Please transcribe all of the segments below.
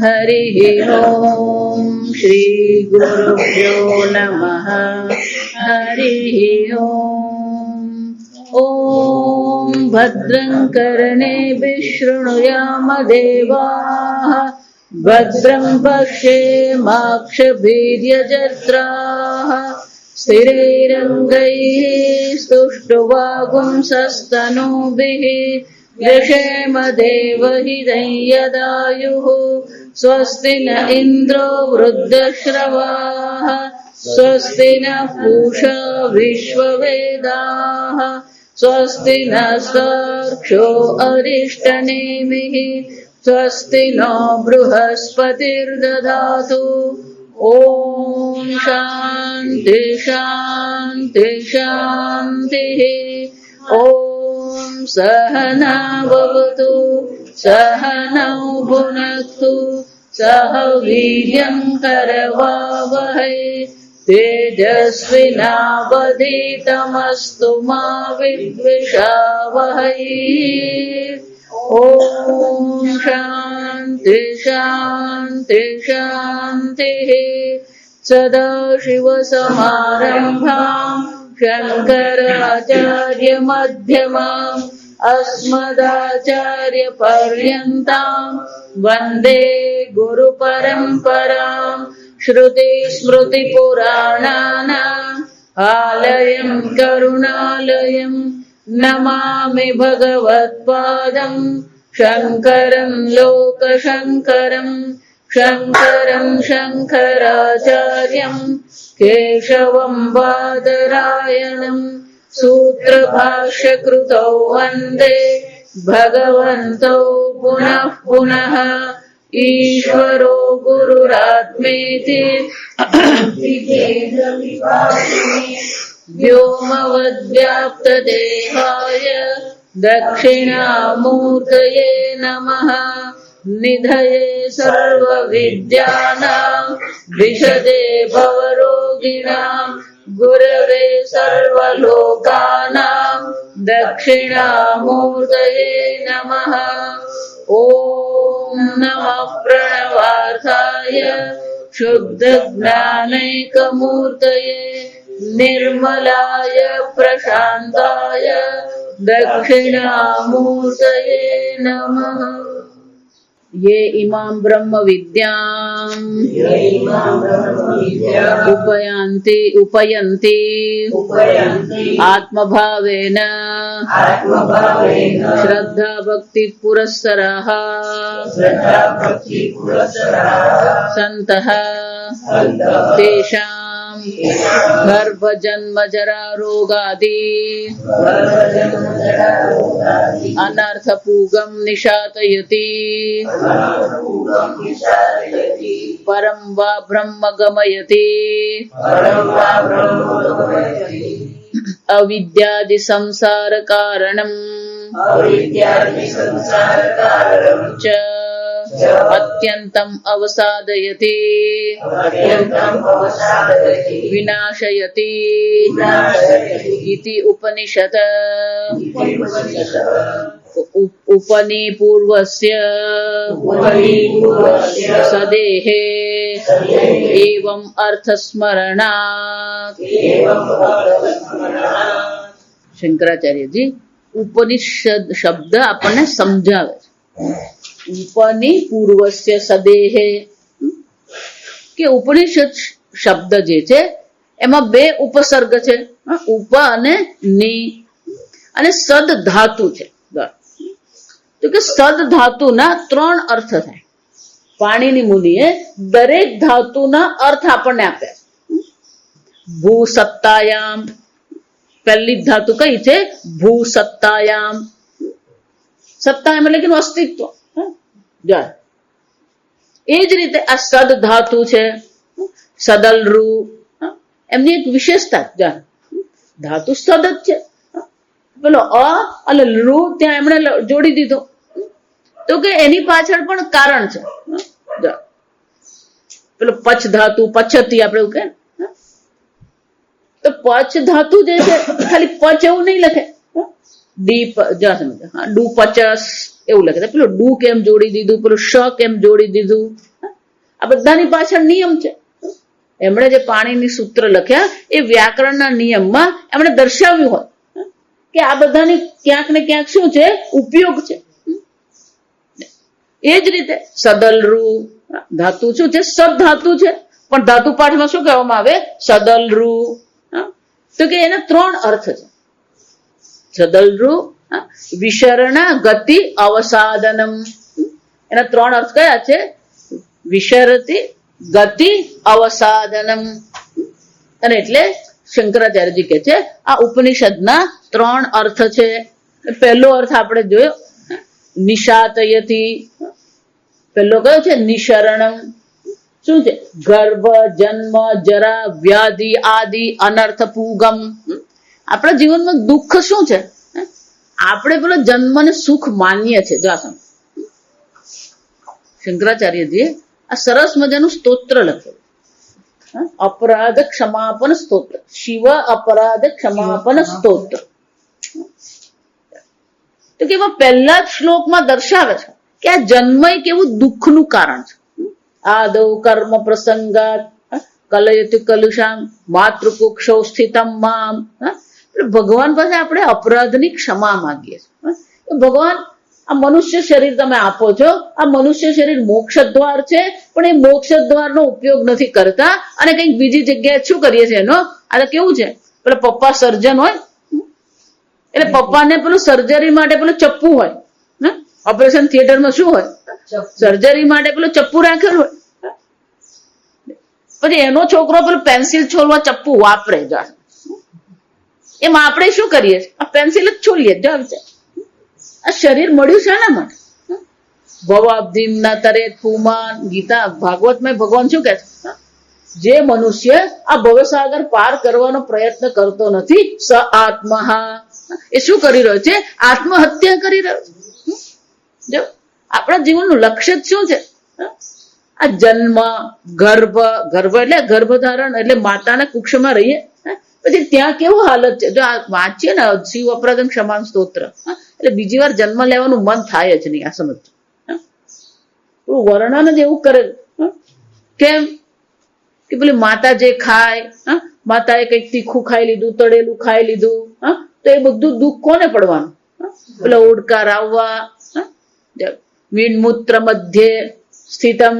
हरिः ओम् श्री गुरुभ्यो नमः हरिः ओम् ॐ भद्रं कर्णेभिः शृणुयाम देवाः भद्रं पश्येमाक्षभिर्यजत्राः स्थिरैरङ्गैः स्तुष्टुवागुंसस्तनूभिः व्यशेम देवहितं यदायुः स्वस्ति न इन्द्रो वृद्धश्रवाः स्वस्ति न पूषा विश्ववेदाः स्वस्ति नस्तार्क्ष्यो अरिष्टनेमिः स्वस्ति नो बृहस्पतिर्दधातु ॐ शान्ति शान्ति शान्तिः ॐ सहना भवतु सहनौ भुनक्तु सह वीर्यं करवावहै तेजस्विनावधीतमस्तु मा विद्विषावहै ॐ शान्ति शान्ति शान्तिः सदाशिवसमारम्भाम् शङ्कराचार्यमध्यमाम् अस्मदाचार्यपर्यन्ताम् वन्दे गुरुपरम्पराम् श्रुतिस्मृतिपुराणानाम् आलयम् करुणालयम् नमामि भगवत्पादम् शङ्करम् लोकशङ्करम् शङ्करम् शङ्कराचार्यम् केशवम् बादरायणम् सूत्रभाष्यकृतौ वन्दे भगवन्तौ पुनः पुनः ईश्वरो गुरुरात्मेति व्योमवद्व्याप्तदेहाय दक्षिणामूर्तये नमः निधये सर्वविद्यानां विशदे भवरोगिणां गुरवे सर्वलोकानां दक्षिणामूर्तये नमः ॐ नमः प्रणवार्थाय शुद्धज्ञानैकमूर्तये निर्मलाय प्रशान्ताय दक्षिणामूर्तये नमः ये इमां ब्रह्म विद्याम् उपयन्ति आत्मभावेन श्रद्धा भक्ति पुरस्सरः सन्तः तेषां गर्भजन्म जरा रोगादि अनर्थपूगं निशातयति परं वा ब्रह्म गमयति अविद्यादि संसार कारणं च अत्यन्तम् अवसादयति विनाशयति इति उपनिषत् उपनिपूर्वस्य सदेहे एवं अर्थस्मरणात् शंकराचार्य जी उपनिषद शब्द આપણને સમજાવે ઉપનિ પૂર્વસ્ય સદેહે કે ઉપનિષદ શબ્દ જે છે એમાં બે ઉપસર્ગ છે ઉપ અને ની અને સદ ધાતુ છે તો કે સદ ધાતુના ત્રણ અર્થ થાય પાણીની મુનિએ દરેક ધાતુના અર્થ આપણને આપ્યા ભૂ સત્તાયામ પહેલી ધાતુ કઈ છે ભૂ સત્તાયામ સત્તાયામ એટલે કે અસ્તિત્વ એ જ રીતે આ સદ ધાતુ છે સદલ રૂ એમની એક વિશેષતા ધાતુ સદ જ છે પેલો અ અને રૂ ત્યાં એમણે જોડી દીધો તો કે એની પાછળ પણ કારણ છે પેલો પચ ધાતુ પછતી આપણે એવું કે તો પચ ધાતુ જે છે ખાલી પચ એવું નહીં લખે ડી ડુ 50 એવું લખે. પેલું ડુ કેમ જોડી દીધું, પેલું શ કેમ જોડી દીધું, આ બધાની પાછળ નિયમ છે. એમણે જે પાણીની સૂત્ર લખ્યા એ વ્યાકરણના નિયમમાં એમણે દર્શાવ્યું હોય કે આ બધાની ક્યાંક ને ક્યાંક શું છે, ઉપયોગ છે. એ જ રીતે સદલરૂ ધાતુ શું છે, સદ ધાતુ છે, પણ ધાતુ પાઠમાં શું કહેવામાં આવે, સદલરૂ. તો કે એના 3 અર્થ છે. સદલરૂ વિસરણ ગતિ અવસાદનમ, એના 3 અર્થ કયા છે, વિસરતી, ગતિ, અવસાદનમ. અને એટલે શંકરાચાર્યજી કહે છે આ ઉપનિષદના 3 અર્થ છે. પહેલો અર્થ આપણે જોયો નિશાતયતી, પહેલો કયો છે, નિશરણમ. શું છે, ગર્ભ, જન્મ, જરા, વ્યાધિ આદિ અનર્થ પૂગમ. આપણા જીવનમાં દુઃખ શું છે, આપણે પેલો જન્મને સુખ માનીએ છીએ. જો શંકરાચાર્યજીએ આ સરસ મજાનું સ્તોત્ર લખ્યું, અપરાધ ક્ષમાપન સ્તોત્ર, શિવ અપરાધ ક્ષમાપન સ્તોત્ર. તો કે પહેલા જ શ્લોકમાં દર્શાવે છે કે આ જન્મ એક એવું દુઃખનું કારણ છે. આદૌ કર્મ પ્રસંગાત કલયતિ કલુષામ માતૃકુક્ષો સ્થિતમ મામ. ભગવાન પાસે આપણે અપરાધની ક્ષમા માંગીએ છીએ. ભગવાન આ મનુષ્ય શરીર તમે આપો છો, આ મનુષ્ય શરીર મોક્ષ દ્વાર છે, પણ એ મોક્ષ દ્વારનો ઉપયોગ નથી કરતા અને કંઈક બીજી જગ્યાએ શું કરીએ છીએ એનો. આ કેવું છે, પેલા પપ્પા સર્જન હોય એટલે પપ્પાને પેલું સર્જરી માટે પેલું ચપ્પુ હોય, ઓપરેશન થિયેટરમાં શું હોય, સર્જરી માટે પેલું ચપ્પુ રાખેલું હોય. પછી એનો છોકરો પેલું પેન્સિલ છોલવા ચપ્પુ વાપરે. એમ આપણે શું કરીએ, આ પેન્સિલ જ છોલીએ. આ શરીર મળ્યું છે એના માટે. ભવાબ્ધિમ ના તરે પુમાન, ગીતા ભાગવતમાં ભગવાન શું કહે છે, જે મનુષ્ય આ ભવસાગર પાર કરવાનો પ્રયત્ન કરતો નથી સ આત્મા, એ શું કરી રહ્યો છે, આત્મહત્યા કરી રહ્યો છે. જો આપણા જીવનનું લક્ષ્ય શું છે, આ જન્મ, ગર્ભ, ગર્ભ એટલે ગર્ભધારણ એટલે માતાના કુક્ષમાં રહીએ. પછી ત્યાં કેવું હાલત છે, જો આ વાંચીએ ને શિવ અપરાધ ક્ષમાન સ્તોત્ર, એટલે બીજી વાર જન્મ લેવાનું મન થાય જ નહીં. આ સમજ વર્ણન જ એવું કરે. કેમ કે પેલી માતા જે ખાય, માતાએ કંઈક તીખું ખાઈ લીધું, તળેલું ખાઈ લીધું, તો એ બધું દુઃખ કોને પડવાનું, પેલા ઓડકાર આવવા, મીનમૂત્ર મધ્યે સ્થિતમ.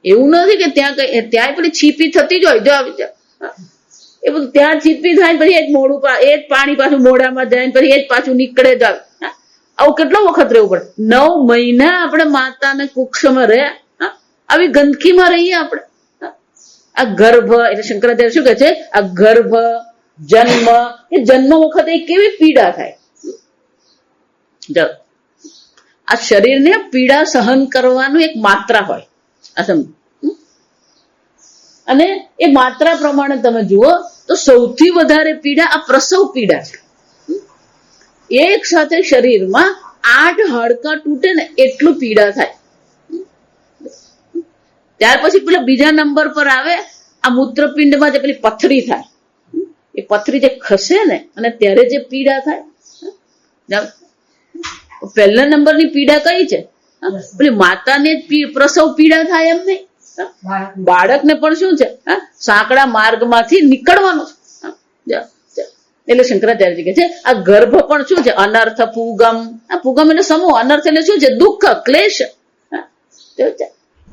એવું નથી કે ત્યાં પેલી છીપી થતી જ હોય, જો એ બધું ત્યાં છીપી થાય, પછી એ જ મોડું, એ જ પાણી પાછું મોઢામાં જાય, પછી એ જ પાછું નીકળે જ આવે. આવું કેટલો વખત રહેવું પડે. 9 મહિના આપણે માતાને કુક્ષમાં રહ્યા, આવી ગંદકીમાં રહીએ આપણે. આ ગર્ભ એટલે શંકરાચાર્ય શું કહે છે, આ ગર્ભ, જન્મ, એ જન્મ વખતે કેવી પીડા થાય. આ શરીરને પીડા સહન કરવાનું એક માત્રા હોય. આ સમજ. અને એ માત્રા પ્રમાણે તમે જુઓ તો સૌથી વધારે પીડા આ પ્રસવ પીડા છે. એક સાથે શરીરમાં 8 હાડકાં તૂટે ને એટલું પીડા થાય. ત્યાર પછી પેલા બીજા નંબર પર આવે આ મૂત્રપિંડમાં જે પેલી પથરી થાય, એ પથરી જે ખસે ને અને ત્યારે જે પીડા થાય. પહેલા નંબરની પીડા કઈ છે, પેલી માતાને પ્રસવ પીડા થાય એમ નહીં, બાળકને પણ શું છે, સાંકડા માર્ગમાંથી નીકળવાનું છે. એટલે શંકરાચાર્યજી કહે છે આ ગર્ભ પણ શું છે, અનર્થ પૂગમ. આ પૂગમ એટલે સમૂહ, અનર્થ એટલે શું છે, દુઃખ, ક્લેશ,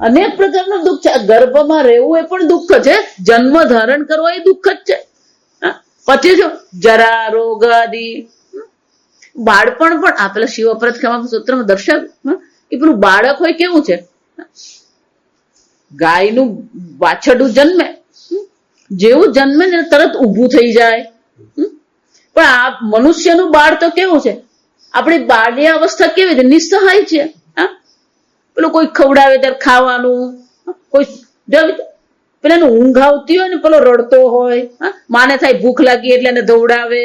અનેક પ્રકારનું દુઃખ છે. આ ગર્ભમાં રહેવું એ પણ દુઃખ છે, જન્મ ધારણ કરવો એ દુઃખ જ છે. પછી શું, જરા, રોગ આદિ. બાળપણ પણ આ પેલા શિવ અપરાધ ક્ષમા સૂત્રમાં દર્શાવ્યું કે પેલું બાળક હોય કેવું છે, ગાયનું વાછરડું જન્મે, જેવું જન્મે ને તરત ઊભું થઈ જાય. પણ આ મનુષ્યનું બાળ તો કેવું છે, આપણી બાળની અવસ્થા કેવી છે, નિસહાય છે. પેલું કોઈ ખવડાવે ત્યારે ખાવાનું, કોઈ પેલા ઊંઘ આવતી હોય ને પેલો રડતો હોય, માને થાય ભૂખ લાગી એટલે એને દોડાવે.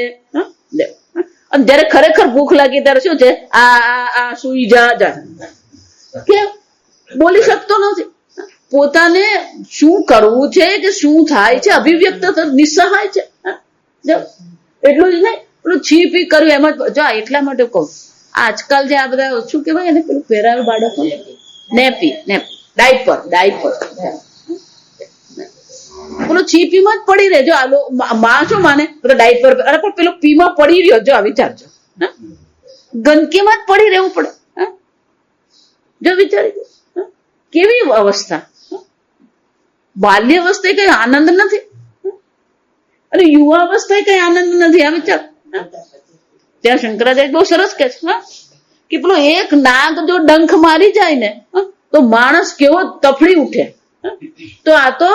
અને જયારે ખરેખર ભૂખ લાગી ત્યારે શું છે, આ સુઈ જા, કે બોલી શકતો નથી. પોતાને શું કરવું છે કે શું થાય છે અભિવ્યક્ત નિસહાય છે. એટલું જ નહીં, પેલું છીપી કર્યું એમાં જો એટલા માટે કહું આજકાલ જે આ બધા શું કહેવાય એને પેલું પહેરાવે બાળકો નેપી ડાયપર પેલું છીપીમાં જ પડી રહે જો આ માં શું માને પેલો ડાયપર અરે પણ પેલો પીમાં પડી રહ્યો જો આ વિચારજો ગંદકીમાં જ પડી રહેવું પડે જો વિચારી કેવી અવસ્થા બાલ્ય અવસ્થાએ કઈ આનંદ નથી અને યુવા અવસ્થાએ કઈ આનંદ નથી આ વિચાર ત્યાં શંકરાચાર્ય બહુ સરસ કે છે કે પેલો એક નાગ જો ડંખ મારી જાય ને તો માણસ કેવો તફડી ઉઠે તો આ તો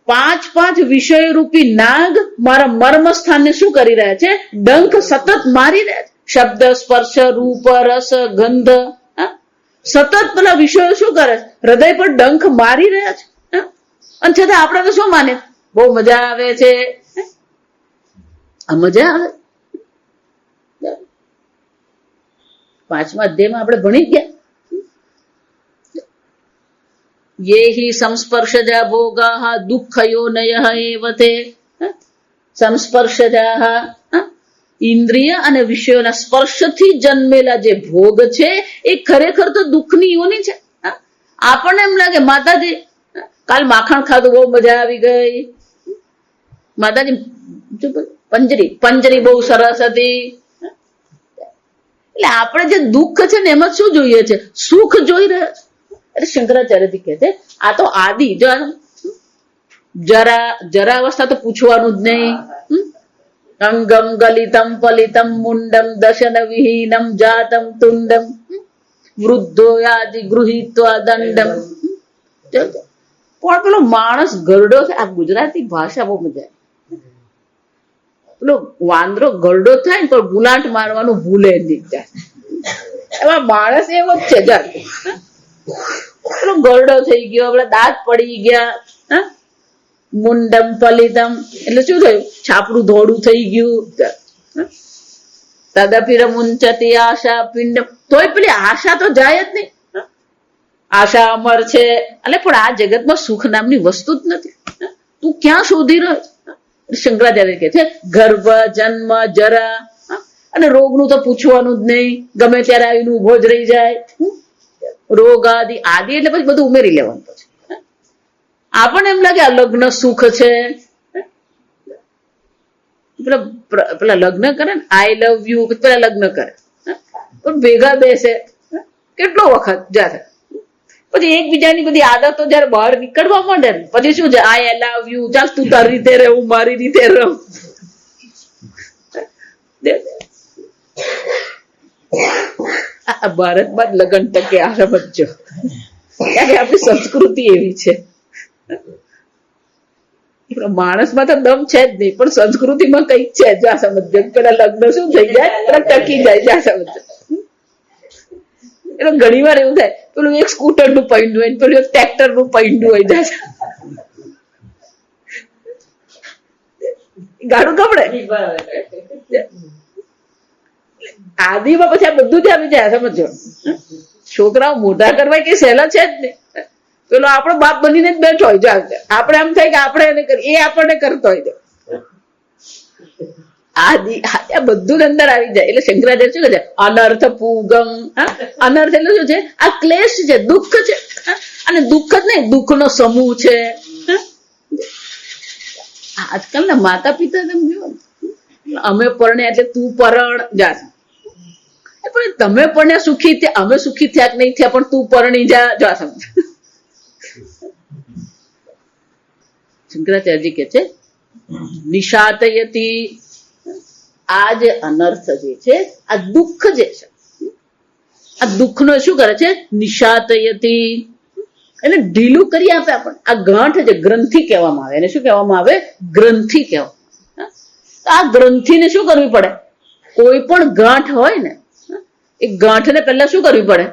5 વિષય રૂપી નાગ મારા મર્મ સ્થાનને શું કરી રહ્યા છે ડંખ સતત મારી રહ્યા છે શબ્દ સ્પર્શ રૂપ રસ ગંધ સતત પેલા વિષયો શું કરે હૃદય પર ડંખ મારી રહ્યા છે અને છતાં આપણે તો શું માને બહુ મજા આવે છે મજા આવે 5મા અધ્યાયમાં આપણે ભણી ગયા ये हि संस्पर्शजा भोगाः दुःखयोनयः एव ते સંસ્પર્શજાः ઇન્દ્રિય અને વિષયોના સ્પર્શથી જન્મેલા જે ભોગ છે એ ખરેખર તો દુઃખની યોની છે આપણને એમ લાગે માતાજી કાલ માખણ ખાધું બહુ મજા આવી ગઈ માતાજી પંજરી બહુ સરસ હતી એટલે આપણે જે દુઃખ છે ને એમાં શું જોઈએ છે સુખ જોઈ રહ્યા છે એટલે શંકરાચાર્યજી કહે છે આ તો આદિ જો જરા અવસ્થા તો પૂછવાનું જ નહીં અંગમ ગલિતમ પલિતમ મુંડમ દશન વિહીનમ જાતમ તુંડમ વૃદ્ધો યાદિ ગૃહીત્વા દંડમ પણ પેલો માણસ ગરડો છે આ ગુજરાતી ભાષા બહુ મજા પેલો વાંદરો ગરડો થાય ને તો ગુલાટ મારવાનું ભૂલે નહીં જાય એમાં માણસ એવો જ છે જા પેલો ગરડો થઈ ગયો આપડા દાંત પડી ગયા મુંડમ પલિતમ એટલે શું થયું છાપડું ધોળું થઈ ગયું તદપિર મુંચતી આશા પિંડ તોય પેલી આશા તો જાય જ નહીં આશા અમર છે એટલે પણ આ જગતમાં સુખ નામની વસ્તુ જ નથી તું ક્યાં શોધી રહ્યો શંકરાચાર્ય કે છે ગર્ભ જન્મ જરા અને રોગનું તો પૂછવાનું જ નહીં ગમે ત્યારે આવીને ઉભો જ રહી જાય રોગ આદિ એટલે પછી બધું ઉમેરી લેવાનું પછી આપણને એમ લાગે આ લગ્ન સુખ છે પેલા લગ્ન કરે ને આઈ લવ યુ પેલા લગ્ન કરે પણ ભેગા બેસે કેટલો વખત જાય પછી એકબીજાની બધી આદતો જયારે બહાર નીકળવા માંડે ને પછી શું છે આઈ લવ યુ ચાલ તું તારી રીતે રહે હું મારી રીતે રહું ભારતમાં લગ્ન ટકે આ સમજો કારણ કે આપણી સંસ્કૃતિ એવી છે માણસમાં તો દમ છે જ નહીં પણ સંસ્કૃતિમાં કઈક છે જા સમજો પેલા લગ્ન શું થઈ જાય પેલા ટકી જાય જા સમજો એટલે ઘણી વાર એવું થાય પેલું એક સ્કૂટર નું પૈંડું હોય પેલું એક ટ્રેક્ટર નું પૈંડું હોય જાય ગાડું કપડે આદિમાં પછી આ બધું જ આવી જાય સમજો છોકરાઓ મોટા કરવા કઈ સહેલા છે જ નહીં પેલો આપણો બાપ બનીને જ બેઠો હોય જો આપણે એમ થાય કે આપણે એને કરીએ એ આપણને કરતો હોય આદિ આ બધું અંદર આવી જાય એટલે શંકરાચાર્ય શું કહે છે અનર્થ પૂગમ અનર્થ એટલે શું છે આ ક્લેશ છે દુઃખ છે અને દુઃખ જ નહીં દુઃખનો સમૂહ છે આજકાલના માતા પિતા તમે જો અમે પરણે એટલે તું પરણ જા પણ તમે પણ સુખી થયા અમે સુખી થયા કે નહીં થયા પણ તું પરણી જા સમજ શંકરાચાર્યજી કે છે નિશાતયતી આ જે અનર્થ જે છે આ દુઃખ જે છે આ દુઃખનો શું કરે છે નિશાતયતી એને ઢીલું કરી આપે આપણને આ ગાંઠ જે ગ્રંથિ કહેવામાં આવે એને શું કહેવામાં આવે ગ્રંથિ કહેવામાં આ ગ્રંથિને શું કરવી પડે કોઈ પણ ગાંઠ હોય ને એ ગાંઠને પહેલા શું કરવી પડે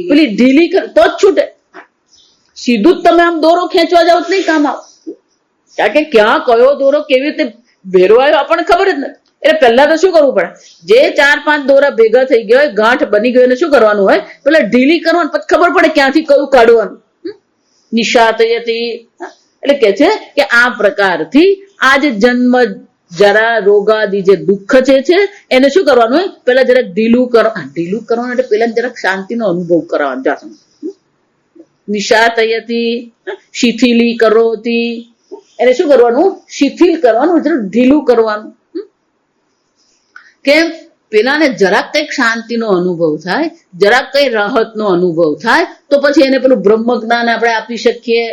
પેલી ઢીલી તો જ છૂટે સીધું જ તમે આમ દોરો ખેંચવા જાવ નહીં કામ આવો કારણ કે ક્યાં કયો દોરો કેવી રીતે ભેરવાયો આપણને ખબર જ નથી એટલે પહેલા તો શું કરવું પડે જે 4-5 દોરા ભેગા થઈ ગયા હોય ગાંઠ બની ગયો એને શું કરવાનું હોય પેલા ઢીલી કરવાનું પછી ખબર પડે ક્યાંથી કયું કાઢવાનું નિશાતયતી એટલે કે છે કે આ પ્રકારથી આ જે જન્મ જરા રોગાદી જે દુઃખ છે એને શું કરવાનું હોય, પેલા જરાક ઢીલું કરવાનું એટલે પેલા જરાક શાંતિનો અનુભવ કરવાનો. નિશાતયતી શિથિલી કરોતી, એને શું કરવાનું, શિથિલ કરવાનું, જરાક ઢીલું કરવાનું. કેમ? પેલાને જરાક કંઈક શાંતિનો અનુભવ થાય, જરાક કઈ રાહતનો અનુભવ થાય તો પછી એને પેલું બ્રહ્મ જ્ઞાન આપણે આપી શકીએ.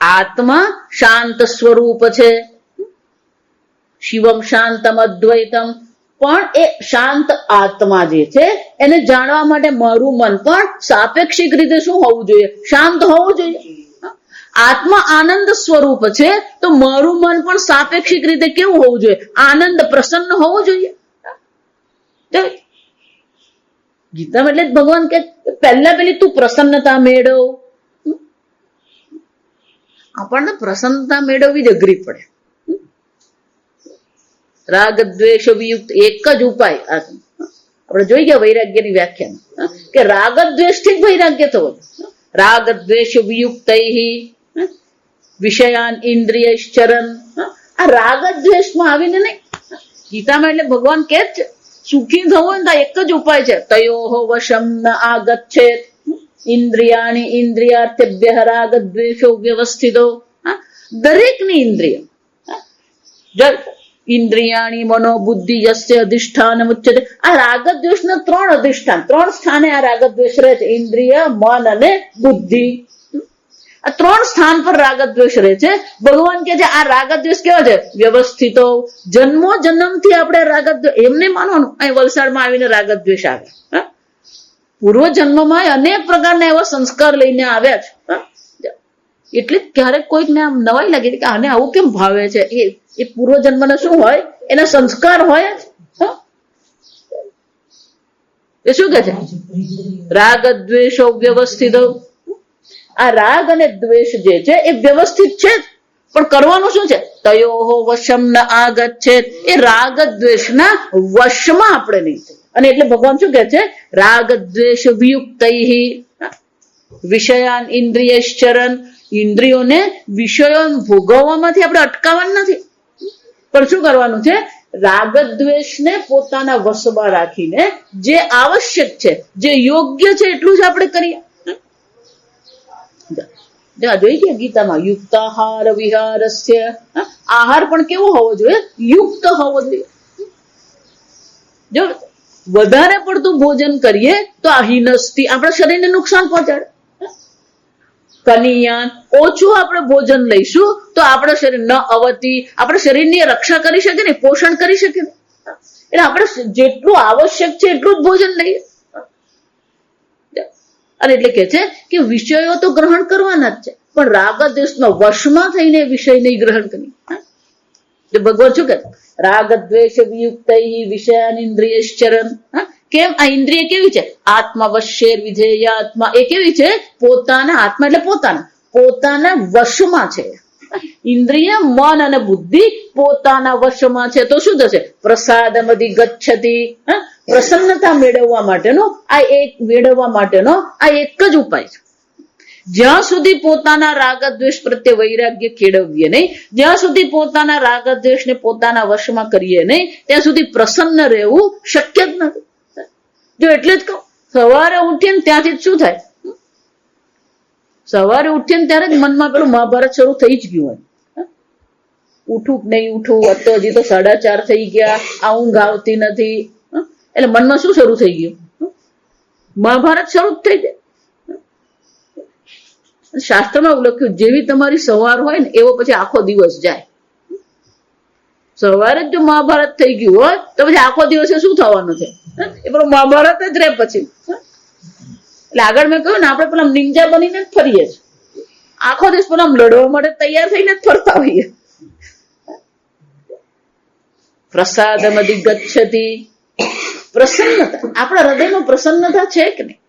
આત્મા શાંત સ્વરૂપ છે, શિવમ શાંતમ અદ્વૈતમ, પણ એ શાંત આત્મા જે છે એને જાણવા માટે મારું મન પણ સાપેક્ષિક રીતે શું હોવું જોઈએ, શાંત હોવું જોઈએ. આત્મા આનંદ સ્વરૂપ છે તો મારું મન પણ સાપેક્ષિક રીતે કેવું હોવું જોઈએ, આનંદ પ્રસન્ન હોવું જોઈએ. ગીતામાં એટલે ભગવાન કે પહેલા પેલી તું પ્રસન્નતા મેળવ. આપણને પ્રસન્નતા મેળવવી જ અઘરી પડે. રાગ દ્વેષ વિયુક્ત એક જ ઉપાય આપણે જોઈ ગયા વૈરાગ્યની વ્યાખ્યામાં કે રાગ દ્વેષ થી વૈરાગ્ય થવો. રાગ દ્વેષ વિયુક્ત વિષયાન ઇન્દ્રિયશ્ચરન. આ રાગ દ્વેષમાં આવીને નહીં, ગીતામાં એટલે ભગવાન કે જ સુખી થવું ને એક જ ઉપાય છે, તયોઃ વશમ ન આગચ્છેત ઇન્દ્રિયાણી ઇન્દ્રિયાર્થેભ્યઃ રાગ દ્વેષો વ્યવસ્થિતો. દરેકની ઇન્દ્રિય ઇન્દ્રિયાણી મનો બુદ્ધિ યસ્ય અધિષ્ઠાન ઉચ્યતે. આ રાગ દ્વેષના ત્રણ અધિષ્ઠાન, ત્રણ સ્થાને આ રાગ દ્વેષ રહે છે, ઇન્દ્રિય, મન અને બુદ્ધિ. આ ત્રણ સ્થાન પર રાગ દ્વેષ રહે છે. ભગવાન કે છે આ રાગ દ્વેષ કેવા છે, વ્યવસ્થિતો. જન્મો જન્મથી આપણે રાગ દ્વેષ એમને માનવાનું, અહીં વલસાડમાં આવીને રાગ દ્વેષ આવે. પૂર્વ જન્મમાં અનેક પ્રકારના એવા સંસ્કાર લઈને આવ્યા છે. એટલે ક્યારેક કોઈકને આમ નવાઈ લાગી કે આને આવું કેમ ભાવે છે, એ પૂર્વ જન્મના શું હોય, એના સંસ્કાર હોય જ. એ શું કે છે, રાગ દ્વેષો વ્યવસ્થિત. આ રાગ અને દ્વેષ જે છે એ વ્યવસ્થિત છે, પણ કરવાનું શું છે, તયોઃ વશમ ન આગચ્છેત. એ રાગ દ્વેષના વશમાં આપણે નહીં થાય. અને એટલે ભગવાન શું કે છે, રાગ દ્વેષ વિયુક્તૈઃ વિષયાન ઇન્દ્રિયશ્ચરન. ઇન્દ્રિયોને વિષયો ભોગવવામાંથી આપણે અટકાવવાનું નથી, પણ શું કરવાનું છે, રાગ દ્વેષને પોતાના વશમાં રાખીને જે આવશ્યક છે, જે યોગ્ય છે એટલું જ આપણે કરીએ. જોઈ ગયા ગીતામાં યુક્તાહાર વિહારસ્ય. આહાર પણ કેવો હોવો જોઈએ, યુક્ત હોવો જોઈએ. જો વધારે પડતું ભોજન કરીએ તો આ હિનસ્તી આપણા શરીરને નુકસાન પહોંચાડે. કનિયાન ઓછું આપણે ભોજન લઈશું તો આપણા શરીર ન અવતી, આપણા શરીરની રક્ષા કરી શકે ને, પોષણ કરી શકે ને. એટલે આપણે જેટલું આવશ્યક છે એટલું જ ભોજન લઈએ. અને એટલે કે છે કે વિષયો તો ગ્રહણ કરવાના જ છે, પણ રાગ દ્વેષનો વશમાં થઈને વિષય નહીં ગ્રહણ કરી. ભગવાન શું કે રાગ દ્વેષ વિયુક્તૈઃ વિષયાન ઇન્દ્રિયશ્ચરન. કેમ? આ ઇન્દ્રિય કેવી છે, આત્મવશ્યેર વિધેય. આત્મા એ કેવી છે, પોતાના, આત્મા એટલે પોતાના વશમાં છે. ઇન્દ્રિય, મન અને બુદ્ધિ પોતાના વશમાં છે તો શું થશે, પ્રસાદમ અધિગચ્છતિ. પ્રસન્નતા મેળવવા માટેનો આ એક જ ઉપાય છે. જ્યાં સુધી પોતાના રાગ દ્વેષ પ્રત્યે વૈરાગ્ય કેળવીએ નહીં, જ્યાં સુધી પોતાના રાગ દ્વેષને પોતાના વશમાં કરીએ નહીં, ત્યાં સુધી પ્રસન્ન રહેવું શક્ય જ નથી. જો એટલે જ કહું, સવારે ઉઠીએ ને ત્યાંથી શું થાય, સવારે ઉઠીએ ને ત્યારે જ મનમાં પેલું મહાભારત શરૂ થઈ જ ગયું હોય. ઉઠું કે નહીં ઉઠું, તો હજી તો 4:30 થઈ ગયા, આ ઊંઘ આવતી નથી. એટલે મનમાં શું શરૂ થઈ ગયું, મહાભારત શરૂ જ થઈ જાય. શાસ્ત્રમાં એવું લખ્યું, જેવી તમારી સવાર હોય ને એવો પછી આખો દિવસ જાય. સવારે જ જો મહાભારત થઈ ગયું હોય તો પછી આખો દિવસે શું થવાનું છે, એ પેલું મહાભારત જ રહે પછી. એટલે આગળ મેં કહ્યું ને, આપણે પેલા નિંજા બનીને જ ફરીએ છીએ, આખો દિવસ પેલા લડવા માટે તૈયાર થઈને જ ફરતા હોઈએ. પ્રસાદમ અધિગચ્છતિ. પ્રસન્નતા, આપણા હૃદયમાં પ્રસન્નતા છે કે નહીં?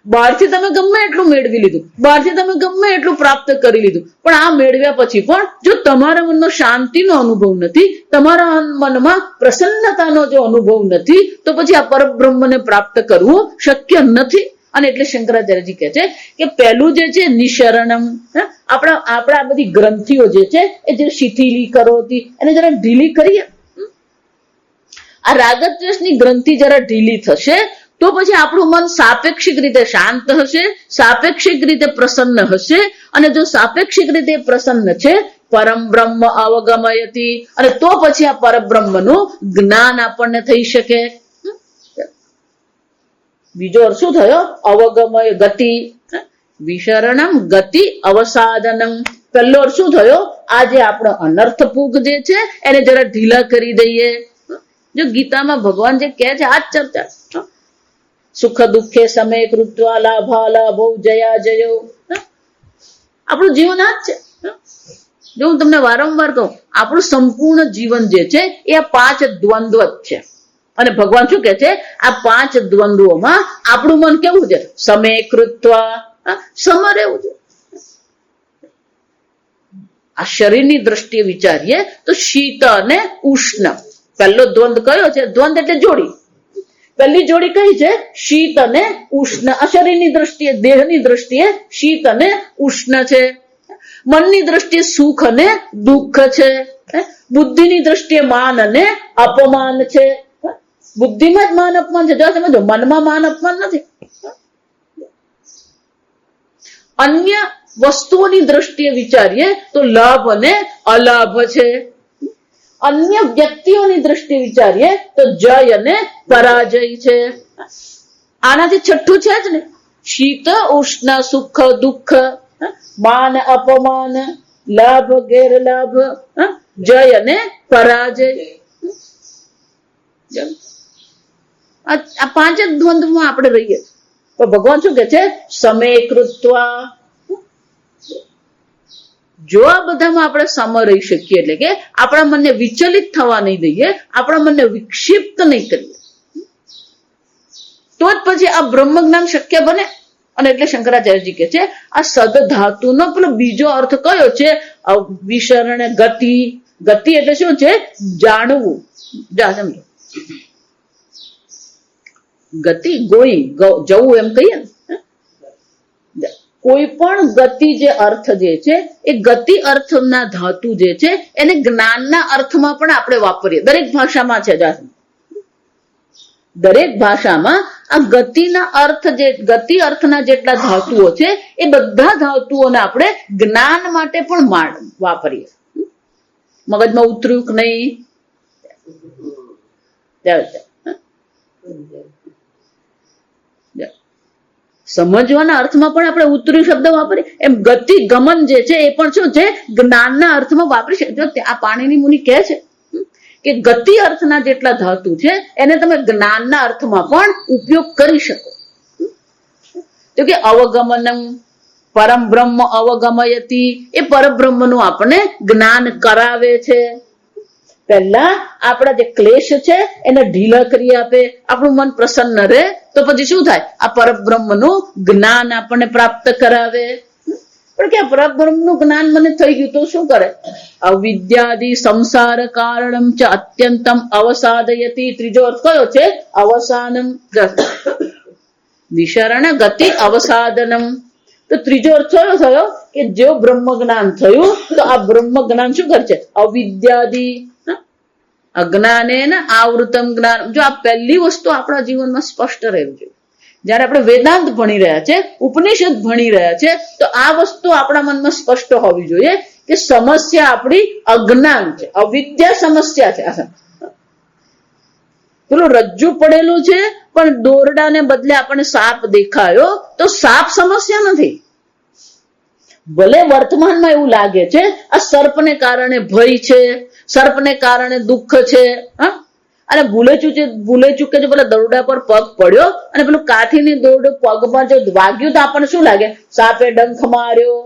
બહારથી તમે ગમે એટલું મેળવી લીધું, બહારથી તમે ગમે એટલું પ્રાપ્ત કરી લીધું, પણ આ મેળવ્યા પછી પણ જો તમારા મનમાં શાંતિનો અનુભવ નથી, તમારા મનમાં પ્રસન્નતાનો જો અનુભવ નથી, તો પછી આ પરબ્રહ્મને પ્રાપ્ત કરવું શક્ય નથી. અને એટલે શંકરાચાર્યજી કહે છે કે પહેલું જે છે નિશરણમ, આપણા બધી ગ્રંથિઓ જે છે એ જે શિથિલી કરોતી એને જરા ઢીલી કરીએ. આ રાગદ્વેષની ગ્રંથિ જરા ઢીલી થશે તો પછી આપણું મન સાપેક્ષિક રીતે શાંત હશે, સાપેક્ષિક રીતે પ્રસન્ન હશે. અને જો સાપેક્ષિક રીતે પ્રસન્ન છે પરમ બ્રહ્મ અવગમયતી, અને તો પછી આ પરબ્રહ્મનું જ્ઞાન આપણને થઈ શકે. બીજો અર્થ શું થયો? અવગમય ગતિ, વિશરણમ ગતિ અવસાદનમ. પહેલો અર્થ શું થયો? આ જે આપણો અનર્થપૂગ જે છે એને જરા ઢીલા કરી દઈએ. જો ગીતામાં ભગવાન જે કહે છે આ જ ચર્ચા, સુખ દુઃખે સમય કૃત્વા લાભા લાભો જયા જયો. આપણું જીવન આ જ છે. જો હું તમને વારંવાર કહું, આપણું સંપૂર્ણ જીવન જે છે એ આ 5 દ્વંદ્વ જ છે. અને ભગવાન શું કે છે? આ 5 દ્વંદ્વોમાં આપણું મન કેવું છે? સમય કૃત્વા, સમ રહેવું છે. આ શરીરની દ્રષ્ટિએ વિચારીએ તો શીત અને ઉષ્ણ. પહેલો દ્વંદ કયો છે? દ્વંદ એટલે જોડી. પહેલી જોડી કઈ છે? શીત અને ઉષ્ણ. આ શરીરની દ્રષ્ટિએ, દેહની દ્રષ્ટિએ શીત અને ઉષ્ણ છે. મનની દ્રષ્ટિએ સુખ અને દુઃખ છે. બુદ્ધિની દ્રષ્ટિએ માન અને અપમાન છે. બુદ્ધિમાં જ માન અપમાન છે. જો સમજો, મનમાં માન અપમાન નથી. અન્ય વસ્તુઓની દ્રષ્ટિએ વિચારીએ તો લાભ અને અલાભ છે. અન્ય વ્યક્તિઓની દ્રષ્ટિએ વિચારીએ તો જય અને પરાજય છે. આનાથી છઠ્ઠું છે જ ને, શીત ઉષ્ણ સુખ દુઃખ, માન અપમાન, લાભ ગેરલાભ, જય અને પરાજય. આ 5 જ દ્વંદ્વમાં આપણે રહીએ. તો ભગવાન શું કે છે? સમય કૃત્વા. જો આ બધામાં આપણે સમ રહી શકીએ, એટલે કે આપણા મનને વિચલિત થવા નહીં દઈએ, આપણા મનને વિક્ષિપ્ત નહીં કરીએ, તો જ પછી આ બ્રહ્મ જ્ઞાન શક્ય બને. અને એટલે શંકરાચાર્યજી કહે છે આ સદધાતુનો પેલો બીજો અર્થ કયો છે? વિશરણ ગતિ. ગતિ એટલે શું છે? જાણવું. સમજો, ગતિ ગોઈ, જવું એમ કહીએ ને. કોઈ પણ ગતિ જે અર્થ જે છે એ ગતિ અર્થના ધાતુ જે છે એને જ્ઞાનના અર્થમાં પણ આપણે વાપરીએ. દરેક ભાષામાં છે. દરેક ભાષામાં આ ગતિના અર્થ જે ગતિ અર્થના જેટલા ધાતુઓ છે એ બધા ધાતુઓને આપણે જ્ઞાન માટે પણ વાપરીએ. મગજમાં ઉતર્યું કે નહીં? સમજવાના અર્થમાં પણ આપણે ઉતર્યું શબ્દ વાપરીએ. એમ ગતિ ગમન જે છે એ પણ શું છે? જ્ઞાનના અર્થમાં વાપરી શકે. જો આ પાણીની મુનિ કહે છે કે ગતિ અર્થના જેટલા ધાતુ છે એને તમે જ્ઞાનના અર્થમાં પણ ઉપયોગ કરી શકો. તો કે અવગમનમ પરમ બ્રહ્મ અવગમયતી, એ પરબ્રહ્મનું આપણે જ્ઞાન કરાવે છે. પહેલા આપણા જે ક્લેશ છે એને ઢીલા કરી આપે, આપણું મન પ્રસન્ન રહે. તો પછી શું થાય? આ પરબ્રહ્મનું જ્ઞાન આપણને પ્રાપ્ત કરાવે. પણ કે પરબ્રહ્મનું જ્ઞાન મને થઈ ગયું તો શું કરે? અવિદ્યાદિ સંસાર કારણમ ચ અત્યંતમ અવસાદયતી. ત્રીજો અર્થ કયો છે? અવસાનમ. વિશરણ ગતિ અવસાદનમ. તો ત્રીજો અર્થ કયો થયો? કે જો બ્રહ્મ જ્ઞાન થયું તો આ બ્રહ્મ જ્ઞાન શું કરશે? અવિદ્યાદિ અજ્ઞાનેન આવૃતમ જ્ઞાન. જો આ પહેલી વસ્તુ આપણા જીવનમાં સ્પષ્ટ રહેવી જોઈએ. જયારે આપણે વેદાંત ભણી રહ્યા છે, ઉપનિષદ ભણી રહ્યા છે, તો આ વસ્તુ આપણા મનમાં સ્પષ્ટ હોવી જોઈએ કે સમસ્યા આપણી અજ્ઞાન છે, અવિદ્યા સમસ્યા છે. પેલું રજ્જુ પડેલું છે પણ દોરડાને બદલે આપણને સાપ દેખાયો તો સાપ સમસ્યા નથી. ભલે વર્તમાનમાં એવું લાગે છે આ સર્પને કારણે ભય છે, સર્પને કારણે દુઃખ છે, અને ભૂલે ચૂકે જો પેલા દોરડા પર પગ પડ્યો અને પેલું કાઠીની દોરડો પગમાં જો વાગ્યું તો આપણને શું લાગે? સાપે ડંખ માર્યો.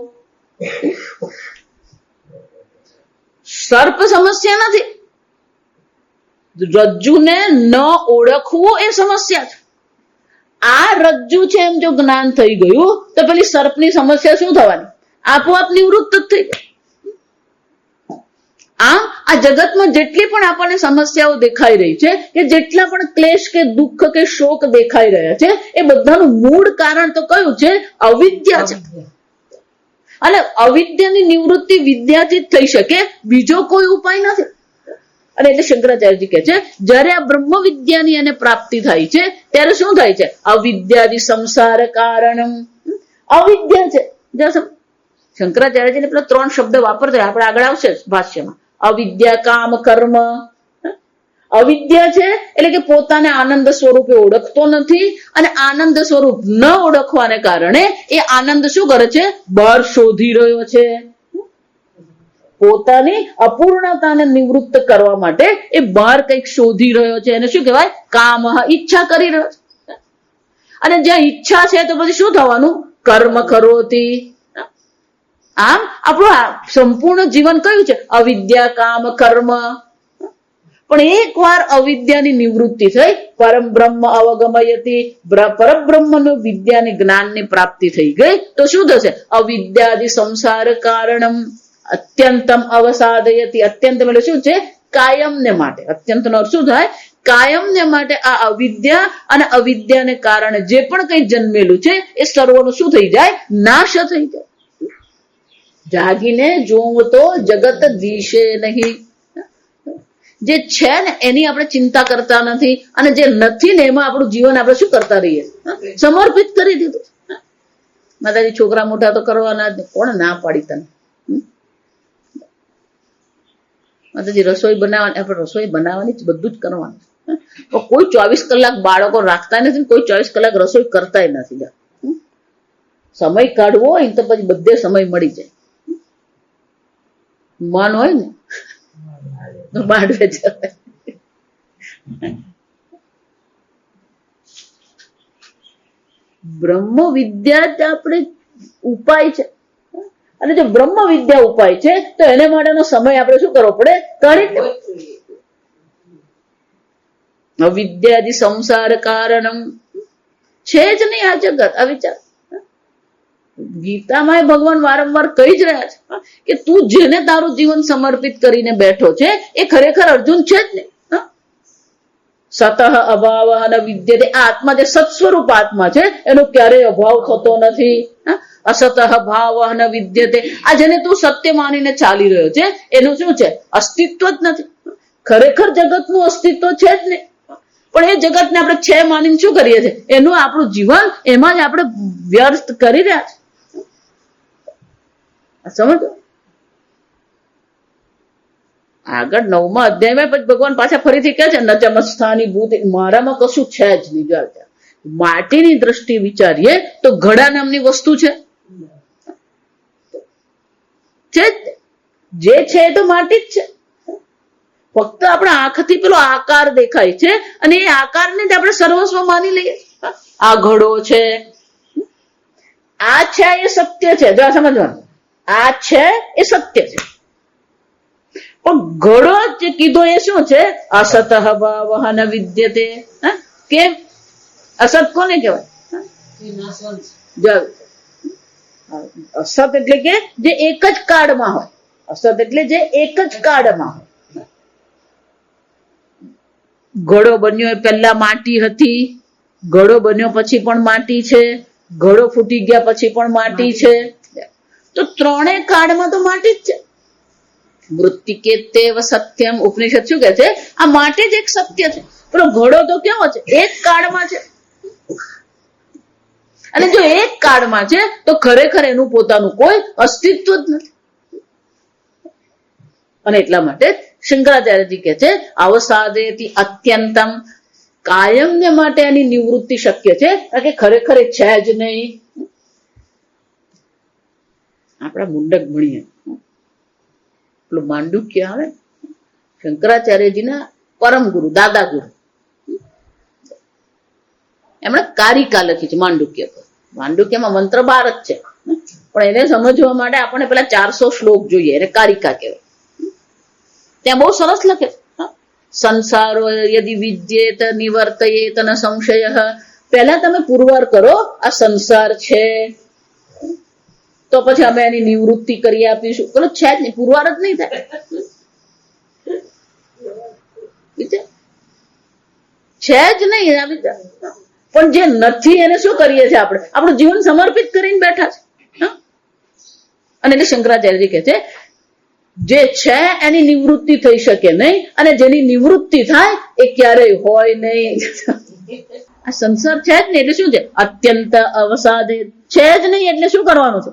સર્પ સમસ્યા નથી, રજ્જુને ન ઓળખવું એ સમસ્યા છે. આ રજ્જુ છે એમ જો જ્ઞાન થઈ ગયું તો પેલી સર્પની સમસ્યા શું થવાની? આપોઆપ નિવૃત્ત જ થઈ ગઈ. આમ આ જગતમાં જેટલી પણ આપણને સમસ્યાઓ દેખાઈ રહી છે, કે જેટલા પણ ક્લેશ કે દુઃખ કે શોક દેખાઈ રહ્યા છે, એ બધાનું મૂળ કારણ તો કયું છે? અવિદ્યા છે. અને અવિદ્યાની નિવૃત્તિ વિદ્યાથી જ થઈ શકે, બીજો કોઈ ઉપાય નથી. અને એટલે શંકરાચાર્યજી કહે છે, જયારે આ બ્રહ્મ વિદ્યાની એને પ્રાપ્તિ થાય છે ત્યારે શું થાય છે? અવિદ્યાદિ સંસાર કારણમ. અવિદ્યા છે. શંકરાચાર્યજીને પેલા 3 શબ્દ વાપરતા, આપણે આગળ આવશે ભાષ્યમાં. અવિદ્યા કામ કર્મ. અવિદ્યા છે એટલે કે પોતાને આનંદ સ્વરૂપે ઓળખતો નથી, અને આનંદ સ્વરૂપ ન ઓળખવાને કારણે એ આનંદ શું કરે છે? બહાર શોધી રહ્યો છે. પોતાની અપૂર્ણતાને નિવૃત્ત કરવા માટે એ બહાર કંઈક શોધી રહ્યો છે. એને શું કહેવાય? કામ. ઈચ્છા કરી રહ્યો છે. અને જ્યાં ઈચ્છા છે તો પછી શું થવાનું? કર્મ કરોતી. આમ આપણું સંપૂર્ણ જીવન કયું છે? અવિદ્યા કામ કર્મ. પણ એકવાર અવિદ્યાની નિવૃત્તિ થઈ, પરમ બ્રહ્મ અવગમયતી, પરબ્રહ્મનો વિદ્યાની જ્ઞાનની પ્રાપ્તિ થઈ ગઈ તો શું થશે? અવિદ્યાદિ સંસાર કારણમ અત્યંતમ અવસાદયતી. અત્યંતમ એટલે શું છે? કાયમને માટે. અત્યંતનો અર્થ શું થાય? કાયમને માટે આ અવિદ્યા અને અવિદ્યાને કારણે જે પણ કંઈ જન્મેલું છે એ સર્વનું શું થઈ જાય? નાશ થઈ જાય. જાગીને જોવું તો જગત દિશે નહીં. જે છે ને એની આપણે ચિંતા કરતા નથી, અને જે નથી ને એમાં આપણું જીવન આપણે શું કરતા રહીએ? સમર્પિત કરી દીધું. માતાજી છોકરા મોટા તો કરવાના જ. કોણ ના પાડી તને? માતાજી રસોઈ બનાવવાની, આપણે રસોઈ બનાવવાની જ, બધું જ કરવાનું. કોઈ 24 કલાક બાળકો રાખતા નથી, કોઈ 24 કલાક રસોઈ કરતા નથી. સમય કાઢવો હોય તો પછી બધે સમય મળી જાય. મન હોય ને તો માંડવે જવાય. બ્રહ્મ વિદ્યા જ આપણે ઉપાય છે. અને જો બ્રહ્મ વિદ્યા ઉપાય છે તો એને માટેનો સમય આપણે શું કરવો પડે? કાઢી લેવો. અવિદ્યાદિ સંસાર કારણમ છે જ નહીં આ જગત. આ વિચાર ગીતામાં ભગવાન વારંવાર કહી જ રહ્યા છે કે તું જેને તારું જીવન સમર્પિત કરીને બેઠો છે એ ખરેખર અર્જુન છે જ નહીં. સતઃ અભાવ અને વિદ્યતે. આ આત્મા જે સત્સ્વરૂપ આત્મા છે એનો ક્યારેય અભાવ થતો નથી. અસતઃ ભાવ ન વિદ્યતે. આ જેને તું સત્ય માનીને ચાલી રહ્યો છે એનું શું છે? અસ્તિત્વ જ નથી. ખરેખર જગતનું અસ્તિત્વ છે જ નહીં. પણ એ જગતને આપણે છે માનીને શું કરીએ છીએ? એનું આપણું જીવન એમાં જ આપણે વ્યર્થ કરી રહ્યા છીએ. સમજો. આગળ 9મા અધ્યાયમાં પછી ભગવાન પાછા ફરીથી કહે છે, ન ચમત્સ્થાની ભૂત. મારામાં કશું છે જ નહીં. માટીની દ્રષ્ટિ વિચારીએ તો ઘડા નામની વસ્તુ છે જે છે એ તો માટી જ છે. ફક્ત આપણા આંખથી પેલો આકાર દેખાય છે, અને એ આકારને જ આપણે સર્વસ્વ માની લઈએ. આ ઘડો છે, આ છે એ સત્ય છે. જો સમજવાનું, આ છે એ સત્ય છે. પણ ઘડો જે કીધો એ શું છે? અસત ભાવ ન વિદ્યતે. કેમ? અસત કોને કહેવાય? અસત એટલે કે જે એક જ કાળમાં હોય. અસત એટલે જે એક જ કાળમાં હોય. ઘડો બન્યો એ પહેલા માટી હતી, ઘડો બન્યો પછી પણ માટી છે, ઘડો ફૂટી ગયા પછી પણ માટી છે. તો ત્રણેય કાળમાં તો માટી જ છે. મૃત્તિકે તેવ સત્યમ. ઉપનિષદ શું કહે છે? આ માટી જ એક સત્ય છે. પેલો ઘડો તો કેવો છે? એક કાળમાં છે. અને જો એક કાળમાં છે તો ખરેખર એનું પોતાનું કોઈ અસ્તિત્વ જ નથી. અને એટલા માટે શંકરાચાર્યજી કહે છે, અવસાદેતી અત્યંતમ. કાયમને માટે એની નિવૃત્તિ શક્ય છે, કારણ કે ખરેખર એ છે જ નહીં. આપણા મુંડક ભણીએ પેલું માંડુક્ય આવે, શંકરાચાર્યજીના પરમ ગુરુ, દાદા ગુરુ, એમણે કારિકા લખી છે માંડુક્ય પર. માંડુક્યમાં મંત્ર 12 જ છે, પણ એને સમજવા માટે આપણે પેલા 400 શ્લોક જોઈએ, એને કારિકા કહેવાય. ત્યાં બહુ સરસ લખે છે, સંસારો યદિ વિદ્યેત નિવર્તયેત ન સંશય. પહેલા તમે પુરવાર કરો આ સંસાર છે, તો પછી અમે એની નિવૃત્તિ કરી આપીશું. પેલો છે જ નહીં, પુરવાર જ નહીં થાય. છે જ નહીં આ વિદ્યા. પણ જે નથી એને શું કરીએ છીએ આપણે? આપણું જીવન સમર્પિત કરીને બેઠા છે. અને એટલે શંકરાચાર્યજી કહે છે જે છે એની નિવૃત્તિ થઈ શકે નહીં, અને જેની નિવૃત્તિ થાય એ ક્યારેય હોય નહીં. આ સંસાર છે જ નહીં એટલે શું છે? અત્યંત અવસાદે છે જ નહીં એટલે શું કરવાનું છે?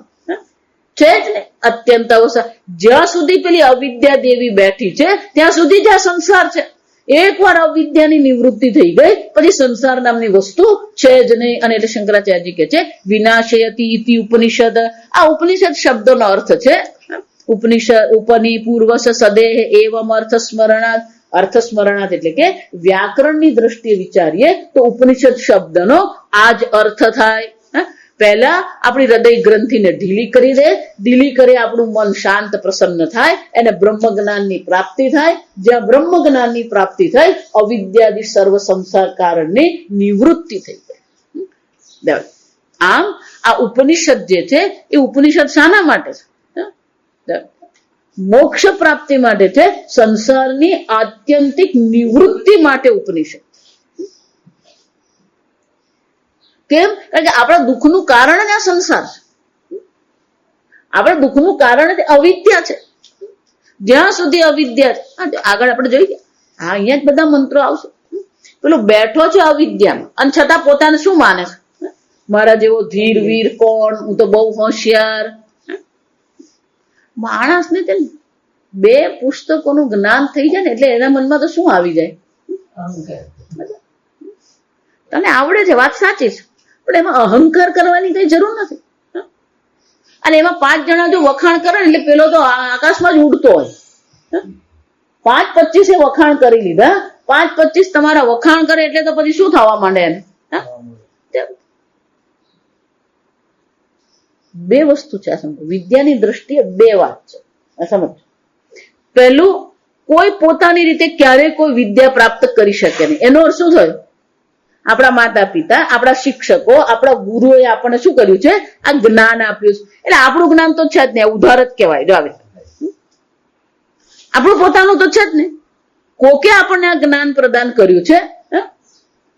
છે જ નહીં અત્યંત અવસાદ. જ્યાં સુધી પેલી અવિદ્યા દેવી બેઠી છે ત્યાં સુધી જ આ સંસાર છે. એકવાર અવિદ્યાની નિવૃત્તિ થઈ ગઈ પછી સંસાર નામની વસ્તુ છે જ નહીં. અને એટલે શંકરાચાર્યજી કહે છે વિનાશયતી ઇતિ ઉપનિષદ. આ ઉપનિષદ શબ્દનો અર્થ છે ઉપનિષદ ઉપની પૂર્વસ સદેહ એવમ અર્થ સ્મરણાત. અર્થ સ્મરણાત એટલે કે વ્યાકરણની દ્રષ્ટિએ વિચારીએ તો ઉપનિષદ શબ્દનો આ જ અર્થ થાય. પહેલા આપણી હૃદય ગ્રંથિને ઢીલી કરી દે, ઢીલી કરી આપણું મન શાંત પ્રસન્ન થાય, એને બ્રહ્મ જ્ઞાનની પ્રાપ્તિ થાય. જ્યાં બ્રહ્મ જ્ઞાનની પ્રાપ્તિ થાય અવિદ્યાદિ સર્વ સંસાર કારણની નિવૃત્તિ થઈ જાય. આમ આ ઉપનિષદ જે છે એ ઉપનિષદ શાના માટે છે? મોક્ષ પ્રાપ્તિ માટે છે, સંસારની આત્યંતિક નિવૃત્તિ માટે ઉપનિષદ. કેમ? કારણ કે આપણા દુઃખનું કારણ જ આ સંસાર છે. આપણા દુઃખનું કારણ જ અવિદ્યા છે. જ્યાં સુધી અવિદ્યા છે, આગળ આપણે જોઈએ અહીંયા જ બધા મંત્રો આવશે. પેલો બેઠો છે અવિદ્યામાં અને છતાં પોતાને શું માને છે? મારા જેવો ધીર વીર કોણ, હું તો બહુ હોશિયાર. માણસને છે ને 2 પુસ્તકોનું જ્ઞાન થઈ જાય ને એટલે એના મનમાં તો શું આવી જાય? તને આવડે છે, વાત સાચી છે, પણ એમાં અહંકાર કરવાની કઈ જરૂર નથી. અને એમાં 5 જણા જો વખાણ કરે એટલે પેલો તો આકાશમાં જ ઉડતો હોય. 5-25 વખાણ કરી લીધા, 5-25 તમારા વખાણ કરે એટલે તો પછી શું થવા માંડે એને? 2 વસ્તુ છે. વિદ્યાની દ્રષ્ટિએ 2 વાત છે, સમજ. પહેલું, કોઈ પોતાની રીતે ક્યારેય કોઈ વિદ્યા પ્રાપ્ત કરી શકે નહીં. એનો અર્થ શું થયો? આપણા માતા પિતા, આપણા શિક્ષકો, આપણા ગુરુએ આપણને શું કર્યું છે? આ જ્ઞાન આપ્યું છે. એટલે આપણું જ્ઞાન તો છે જ નહીં, ઉધાર જ કહેવાય. જો આવે આપણું પોતાનું તો છે જ નહીં. કોકે આપણને આ જ્ઞાન પ્રદાન કર્યું છે,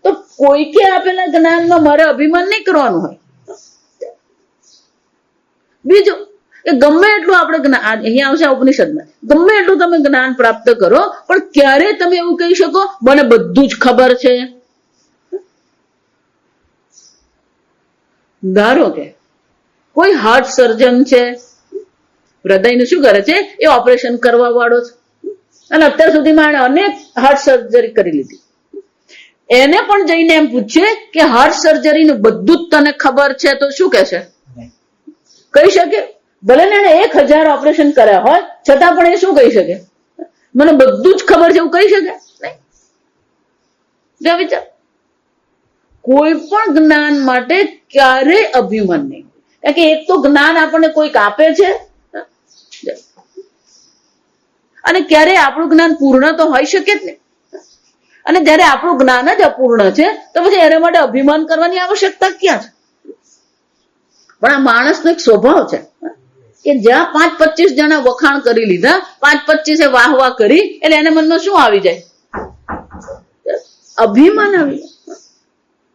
તો કોઈકે આપેલા જ્ઞાનમાં મારે અભિમાન નહીં કરવાનું હોય. બીજું કે ગમે એટલું આપણે જ્ઞાન, અહીંયા આવશે ઉપનિષદમાં, ગમે એટલું તમે જ્ઞાન પ્રાપ્ત કરો પણ ક્યારે તમે એવું કહી શકો મને બધું જ ખબર છે? ધારો કે કોઈ હાર્ટ સર્જન છે, હૃદયનું શું કરે છે? એ ઓપરેશન કરવા વાળો છે, અને અત્યાર સુધીમાં એને અનેક હાર્ટ સર્જરી કરી લીધી. એને પણ જઈને એમ પૂછે કે હાર્ટ સર્જરીનું બધું જ તને ખબર છે? તો શું કહેશે? કહી શકે? ભલે ને એને 1000 ઓપરેશન કર્યા હોય છતાં પણ એ શું કહી શકે? મને બધું જ ખબર છે એવું કહી શકે નહીં. વિચાર, કોઈ પણ જ્ઞાન માટે ક્યારેય અભિમાન નહીં. કારણ કે એક તો જ્ઞાન આપણને કોઈક આપે છે, અને ક્યારેય આપણું જ્ઞાન પૂર્ણ તો હોઈ શકે જ નહીં. અને જયારે આપણું જ્ઞાન જ અપૂર્ણ છે તો પછી એના માટે અભિમાન કરવાની આવશ્યકતા ક્યાં છે? પણ આ માણસનો એક સ્વભાવ છે કે જ્યાં 5-25 જણા વખાણ કરી લીધા, 5-25 વાહ વાહ કરી એટલે એના મનમાં શું આવી જાય? અભિમાન આવી જાય.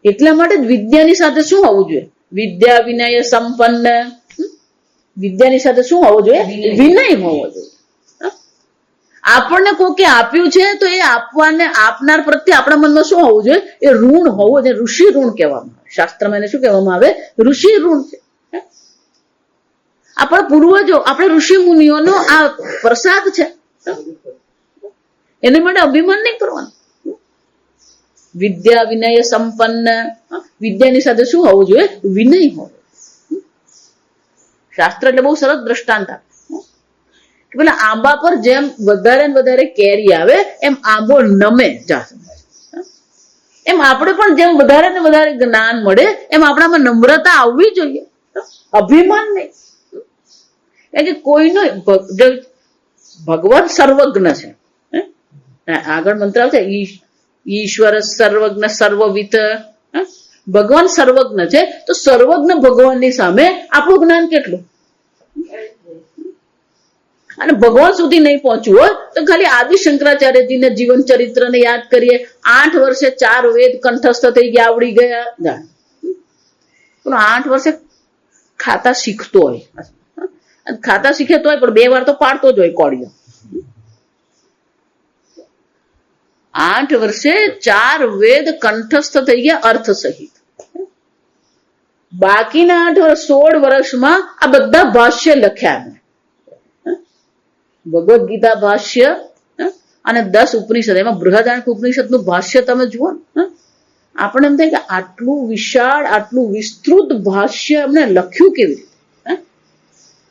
એટલા માટે જ વિદ્યાની સાથે શું હોવું જોઈએ? વિદ્યા વિનય સંપન્ન. વિદ્યાની સાથે શું હોવું જોઈએ? વિનય હોવો જોઈએ. આપણને કોકે આપ્યું છે તો એ આપનાર પ્રત્યે આપણા મનમાં શું હોવું જોઈએ? એ ઋણ હોવો જોઈએ. ઋષિ ઋણ કહેવામાં આવે. શાસ્ત્રમાં એને શું કહેવામાં આવે? ઋષિ ઋણ છે. આપણા પૂર્વજો, આપણે ઋષિ મુનિઓનો આ પ્રસાદ છે, એને માટે અભિમાન નહીં કરવાનું. વિદ્યા વિનય સંપન્ન. વિદ્યાની સાથે શું હોવું જોઈએ? વિનય હોવો. શાસ્ત્ર એટલે બહુ સરસ દ્રષ્ટાંત આપે કે પેલા આંબા પર જેમ વધારે ને વધારે કેરી આવે એમ આંબો નમે જાશે. એમ આપણે પણ જેમ વધારે ને વધારે જ્ઞાન મળે એમ આપણામાં નમ્રતા આવવી જોઈએ, અભિમાન નહીં. કારણ કે કોઈનો ભગવાન સર્વજ્ઞ છે. આગળ મંત્ર આવશે ઈશ્વર સર્વજ્ઞ સર્વવિત. ભગવાન સર્વજ્ઞ છે તો સર્વજ્ઞ ભગવાનની સામે આપણું જ્ઞાન કેટલું? અને ભગવાન સુધી નહીં પહોંચવું હોય તો ખાલી આદિ શંકરાચાર્યજીને જીવન ચરિત્રને યાદ કરીએ. 8 વર્ષે 4 વેદ કંઠસ્થ થઈ ગયા, આવડી ગયા. પણ 8 વર્ષે ખાતા શીખતો હોય, ખાતા શીખેતો હોય પણ 2 વાર તો પાડતો જ હોય કોળીઓ. 8 વર્ષે 4 વેદ કંઠસ્થ થઈ ગયા અર્થ સહિત. બાકીના 16 વર્ષમાં આ બધા ભાષ્ય લખ્યા. ભગવદ ગીતા ભાષ્ય અને 10 ઉપનિષદ, એમાં બૃહદારણ્યક ઉપનિષદનું ભાષ્ય તમે જુઓ ને, આપણે એમ થાય કે આટલું વિશાળ, આટલું વિસ્તૃત ભાષ્ય એમને લખ્યું કેવી રીતે?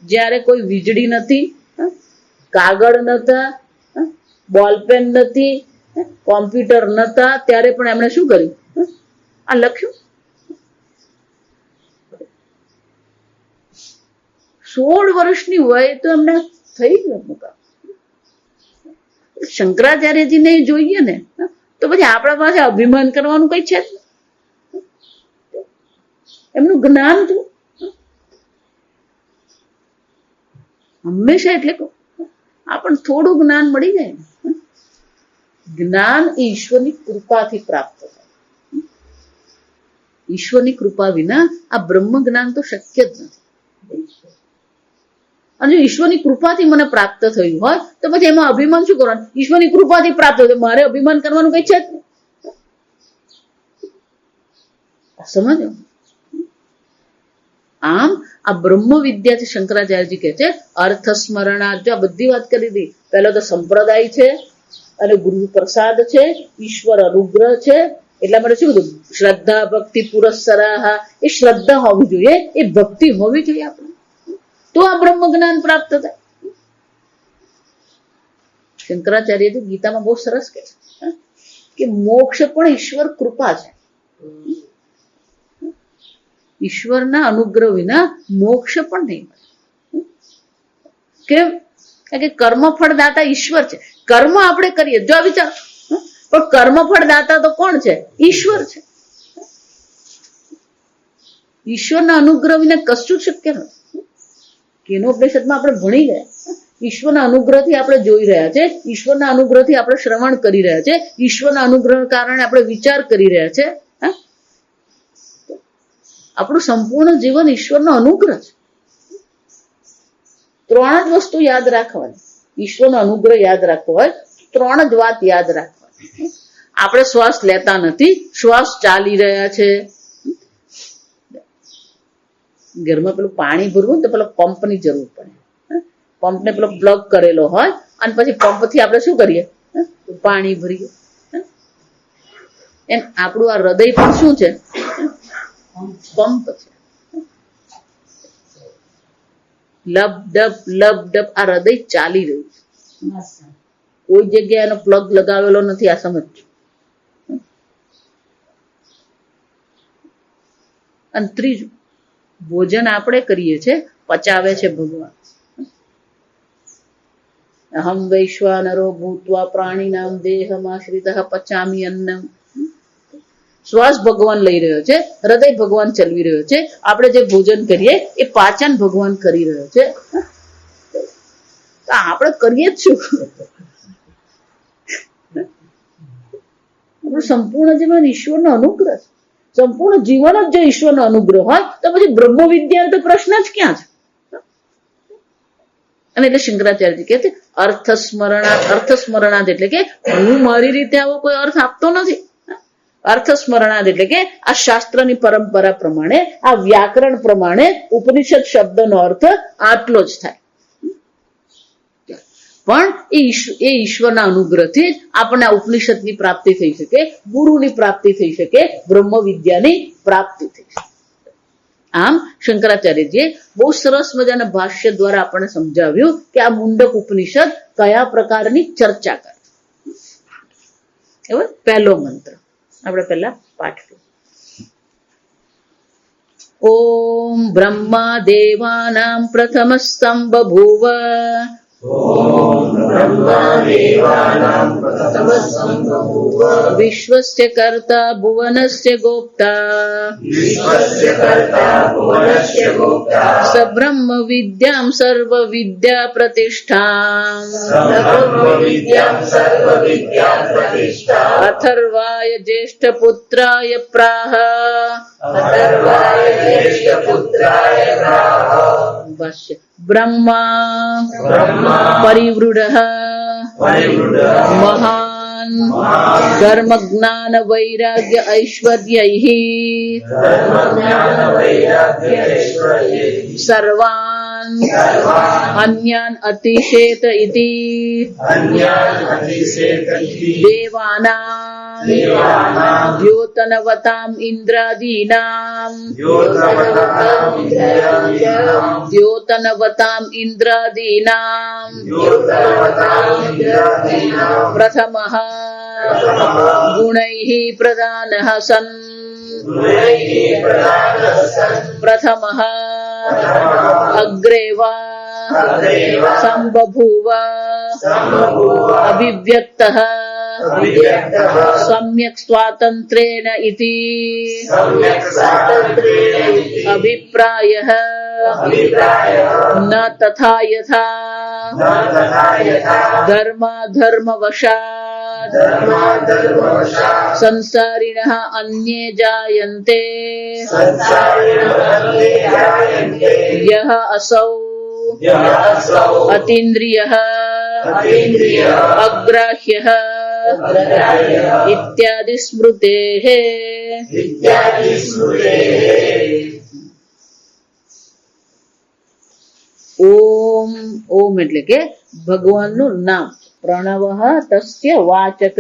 જ્યારે કોઈ વીજળી નથી, કાગળ નતા, બોલપેન નથી, કોમ્પ્યુટર નતા, ત્યારે પણ એમણે શું કર્યું? આ લખ્યું. 16 વર્ષની વય તો એમને થઈ ગયું. શંકરાચાર્યજીને જોઈએ ને તો પછી આપણા પાસે અભિમાન કરવાનું કઈ છે? એમનું જ્ઞાન તો હંમેશા, એટલે આપણને થોડું જ્ઞાન મળી જાય. જ્ઞાન ઈશ્વરની કૃપાથી પ્રાપ્ત થાય. ઈશ્વરની કૃપા વિના આ બ્રહ્મ જ્ઞાન તો શક્ય જ નથી. અને જો ઈશ્વરની કૃપાથી મને પ્રાપ્ત થયું હોય તો પછી એમાં અભિમાન શું કરવાનું? ઈશ્વરની કૃપાથી પ્રાપ્ત થયું, મારે અભિમાન કરવાનું કઈ છે જ નહીં. સમજો? આમ આ બ્રહ્મ વિદ્યાથી શંકરાચાર્યજી કહે છે અર્થ સ્મરણા. જો આ બધી વાત કરી દી. પહેલો તો સંપ્રદાય છે, અને ગુરુ પ્રસાદ છે, ઈશ્વર અનુગ્રહ છે. એટલા માટે શું કીધું? શ્રદ્ધા ભક્તિ પુરસ્સરાહ. એ શ્રદ્ધા હોવી જોઈએ, એ ભક્તિ હોવી જોઈએ આપણે, તો આ બ્રહ્મ જ્ઞાન પ્રાપ્ત થાય. શંકરાચાર્યજી ગીતામાં બહુ સરસ કહે છે કે મોક્ષ પણ ઈશ્વર કૃપા છે. ઈશ્વરના અનુગ્રહ વિના મોક્ષ પણ નહીં મળે. કેમ? કારણ કે કર્મફળ દાતા ઈશ્વર છે. કર્મ આપણે કરીએ, જો વિચાર, પણ કર્મફળ દાતા તો કોણ છે? ઈશ્વર છે. ઈશ્વરના અનુગ્રહ વિના કશું શક્ય નથી. કેનોપનિષદમાં આપણે ભણી ગયા, ઈશ્વરના અનુગ્રહથી આપણે જોઈ રહ્યા છે, ઈશ્વરના અનુગ્રહથી આપણે શ્રવણ કરી રહ્યા છે, ઈશ્વરના અનુગ્રહ કારણે આપણે વિચાર કરી રહ્યા છે. આપણું સંપૂર્ણ જીવન ઈશ્વરનો અનુગ્રહ છે. 3 જ વસ્તુ યાદ રાખવાની. ઈશ્વરનો અનુગ્રહ યાદ રાખવો હોય 3 જ વાત યાદ રાખવાની. આપણે શ્વાસ લેતા નથી, શ્વાસ ચાલી રહ્યા છે. ઘરમાં પેલું પાણી ભરવું ને તો પેલો પંપની જરૂર પડે. પંપને પેલો પ્લગ કરેલો હોય અને પછી પંપથી આપણે શું કરીએ? પાણી ભરીએ. એમ આપણું આ હૃદય પણ શું છે? પંપ છે. લબ ડબ આ હૃદય ચાલી રહ્યું છે. કોઈ જગ્યાએ એનો પ્લગ લગાવેલો નથી. આ સમજ. અને ત્રીજું, ભોજન આપણે કરીએ છીએ, પચાવે છે ભગવાન. અહમ વૈશ્વાનરો ભૂત્વા પ્રાણીનામ દેહમાશ્રિતઃ પચામિ અન્નમ. શ્વાસ ભગવાન લઈ રહ્યો છે, હૃદય ભગવાન ચલવી રહ્યો છે. આપણે જે ભોજન કરીએ એ પાચન ભગવાન કરી રહ્યો છે. તો આપણે કરીએ જ શું? આપણું સંપૂર્ણ જીવન ઈશ્વરનો અનુગ્રહ છે. સંપૂર્ણ જીવન જ જો ઈશ્વરનો અનુગ્રહ હોય તો પછી બ્રહ્મ વિદ્યા તો પ્રશ્ન જ ક્યાં છે? અને એટલે શંકરાચાર્યજી કહે છે અર્થ સ્મરણાદ એટલે કે હું મારી રીતે આવો કોઈ અર્થ આપતો નથી. અર્થ સ્મરણાદ એટલે કે આ શાસ્ત્રની પરંપરા પ્રમાણે, આ વ્યાકરણ પ્રમાણે ઉપનિષદ શબ્દનો અર્થ આટલો જ થાય. પણ એ ઈશ્વરના અનુગ્રહથી જ આપણને આ ઉપનિષદની પ્રાપ્તિ થઈ શકે, ગુરુની પ્રાપ્તિ થઈ શકે, બ્રહ્મ વિદ્યાની પ્રાપ્તિ થઈ શકે. આમ શંકરાચાર્યજીએ બહુ સરસ મજાના ભાષ્ય દ્વારા આપણને સમજાવ્યું કે આ મુંડક ઉપનિષદ કયા પ્રકારની ચર્ચા કરે. એવો પહેલો મંત્ર આપણે પહેલા પાઠ કરીએ. ઓમ બ્રહ્મા દેવાનામ પ્રથમ સ્તંભ ભૂવ વિશ્વસ્ય કર્તા ભુવનસ્ય ગોપ્તા સ બ્રહ્મ વિદ્યામ સર્વ વિદ્યા પ્રતિષ્ઠામ અથર્વાય જ્યેષ્ઠ પુત્રાય પ્રાહ ભાષ્ય બ્રહ્મા પરિવૃઢ મહાન ધર્મ જ્ઞાન વૈરાગ્ય ઐશ્વર્યૈઃ સર્વાન અન્યાન અતિશેત ઇતિ દેવાનાં દ્યોતનવતામ ઇન્દ્રાદીનામ પ્રથમઃ ગુણૈઃ પ્રધાનઃ સન પ્રથમઃ અગ્રે વા સંબભૂવ અભિવ્યક્તઃ सम्यक् स्वातन्त्र्येण इति अभिप्रायः न तथा यथा धर्माधर्मवशात् संसारिणः अन्ये जायन्ते यः असौ अतीन्द्रियः अग्राह्यः इत्यादि स्मृतेः ओम ओम એટલે કે ભગવાનનું નામ પ્રણવઃ તસ્ય વાચકઃ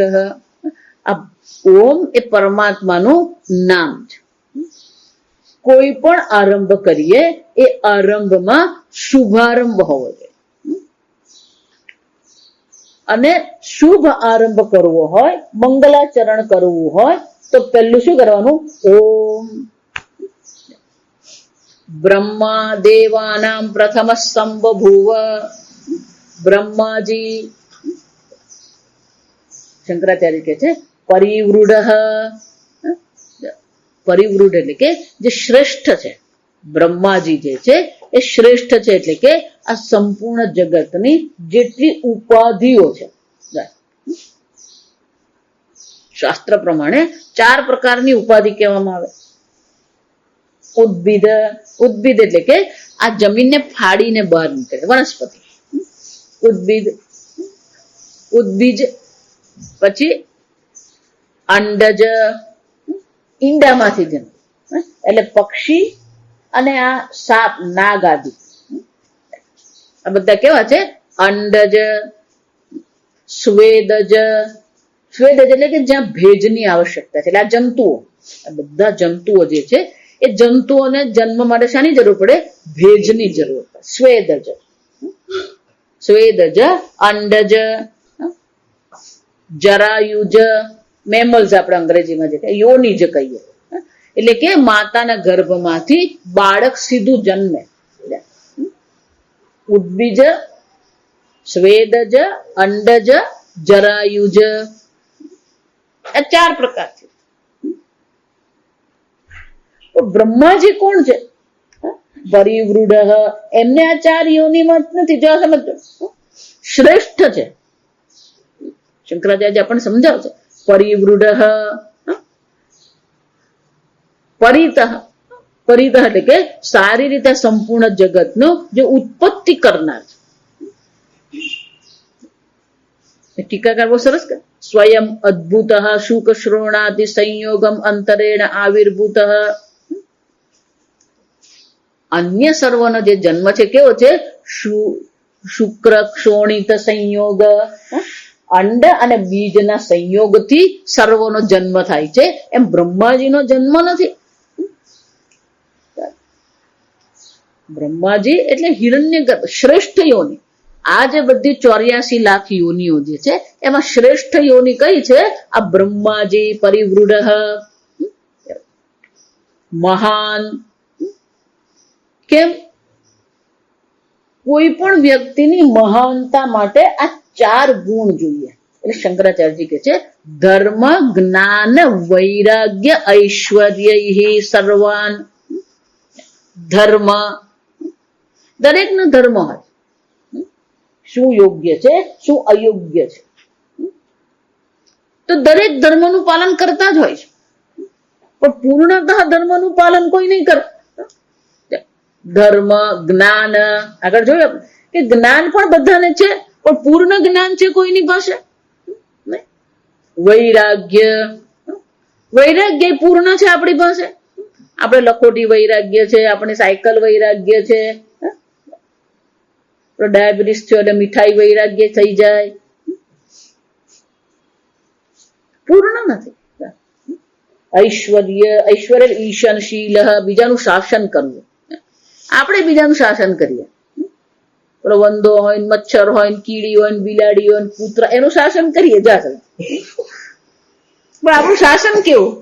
આ ઓમ એ પરમાત્માનું નામ છે કોઈ પણ આરંભ કરીએ એ આરંભમાં શુભારંભ હોવો જોઈએ અને શુભ આરંભ કરવો હોય મંગલાચરણ કરવું હોય તો પહેલું શું કરવાનું ઓમ બ્રહ્મા દેવાનામ પ્રથમ સંબભૂવ બ્રહ્માજી શંકરાચાર્ય કહે છે પરિવૃઢ પરિવૃઢ એટલે કે જે શ્રેષ્ઠ છે બ્રહ્માજી જે છે એ શ્રેષ્ઠ છે એટલે કે આ સંપૂર્ણ જગતની જેટલી ઉપાધિઓ છે શાસ્ત્ર પ્રમાણે 4 પ્રકારની ઉપાધિ કહેવામાં આવે ઉદ્ભિદ ઉદ્ભિદ એટલે કે આ જમીનને ફાડીને બહાર નીકળે વનસ્પતિ ઉદ્ભિદ ઉદ્બીજ પછી અંડજ ઈંડામાંથી જન્મ એટલે પક્ષી અને આ સાપ નાગ આદિ આ બધા કેવા છે અંડજ સ્વેદજ સ્વેદજ એટલે કે જ્યાં ભેજની આવશ્યકતા છે એટલે આ જંતુઓ આ બધા જંતુઓ જે છે એ જંતુઓને જન્મ માટે શાની જરૂર પડે ભેજની જરૂર પડે સ્વેદજ સ્વેદજ અંડજ જરાયુજ મેમલ્સ આપણે અંગ્રેજીમાં જે કહીએ યોનિજ કહીએ એટલે કે માતાના ગર્ભમાંથી બાળક સીધું જન્મે ઉદ્બીજ સ્વેદજ અંડજ જરાયુજ આ 4 પ્રકાર છે બ્રહ્માજી કોણ છે પરિવૃઢ એમને આ 4 યોનિમાં નથી જો સમજો શ્રેષ્ઠ છે શંકરાચાર્ય આપણને સમજાવે છે પરિવૃઢ પરિતઃ પરિતઃ એટલે કે સારી રીતે સંપૂર્ણ જગતનું જે ઉત્પત્તિ કરનાર છે ટીકાકાર બહુ સરસ કે સ્વયં અદ્ભુત શુક શ્રોણાદિ સંયોગમ અંતરેણ આવિર્ભૂત અન્ય સર્વનો જે જન્મ છે કેવો છે શુક્ર ક્ષોણિત સંયોગ અંડ અને બીજના સંયોગથી સર્વનો જન્મ થાય છે એમ બ્રહ્માજીનો જન્મ નથી બ્રહ્માજી એટલે હિરણ્યગર્ભ શ્રેષ્ઠ યોનિ આ જે બધી 84 લાખ યોનિઓ જે છે એમાં શ્રેષ્ઠ યોનિ કઈ છે આ બ્રહ્માજી પરિવૃઢ મહાન કેમ કોઈ પણ વ્યક્તિની મહાનતા માટે આ 4 ગુણ જોઈએ. એટલે શંકરાચાર્યજી કહે છે ધર્મ જ્ઞાન વૈરાગ્ય ઐશ્વર્ય સર્વાન. ધર્મ, દરેકનો ધર્મ હોય, શું યોગ્ય છે શું અયોગ્ય છે, તો દરેક ધર્મનું પાલન કરતા જ હોય છે, પણ પૂર્ણતઃ ધર્મનું પાલન કોઈ નહીં કરે. ધર્મ જ્ઞાન, આગળ જોયું કે જ્ઞાન પણ બધાને છે પણ પૂર્ણ જ્ઞાન છે કોઈની પાસે. વૈરાગ્ય, વૈરાગ્ય પૂર્ણ છે આપણી પાસે. આપણે લખોટી વૈરાગ્ય છે, આપણે સાયકલ વૈરાગ્ય છે, ડાયાબિટીસ થયો એટલે મીઠાઈ વૈરાગ્ય થઈ જાય, પૂર્ણ નથી. ઐશ્વર્ય, ઐશ્વર્ય ઈશનશીલ, બીજાનું શાસન કરવું. આપણે બીજાનું શાસન કરીએ, પેલો વંદો હોય, મચ્છર હોય, કીડી હોય, બિલાડી હોય, કૂતરા, એનું શાસન કરીએ જા, પણ આપણું શાસન કેવું?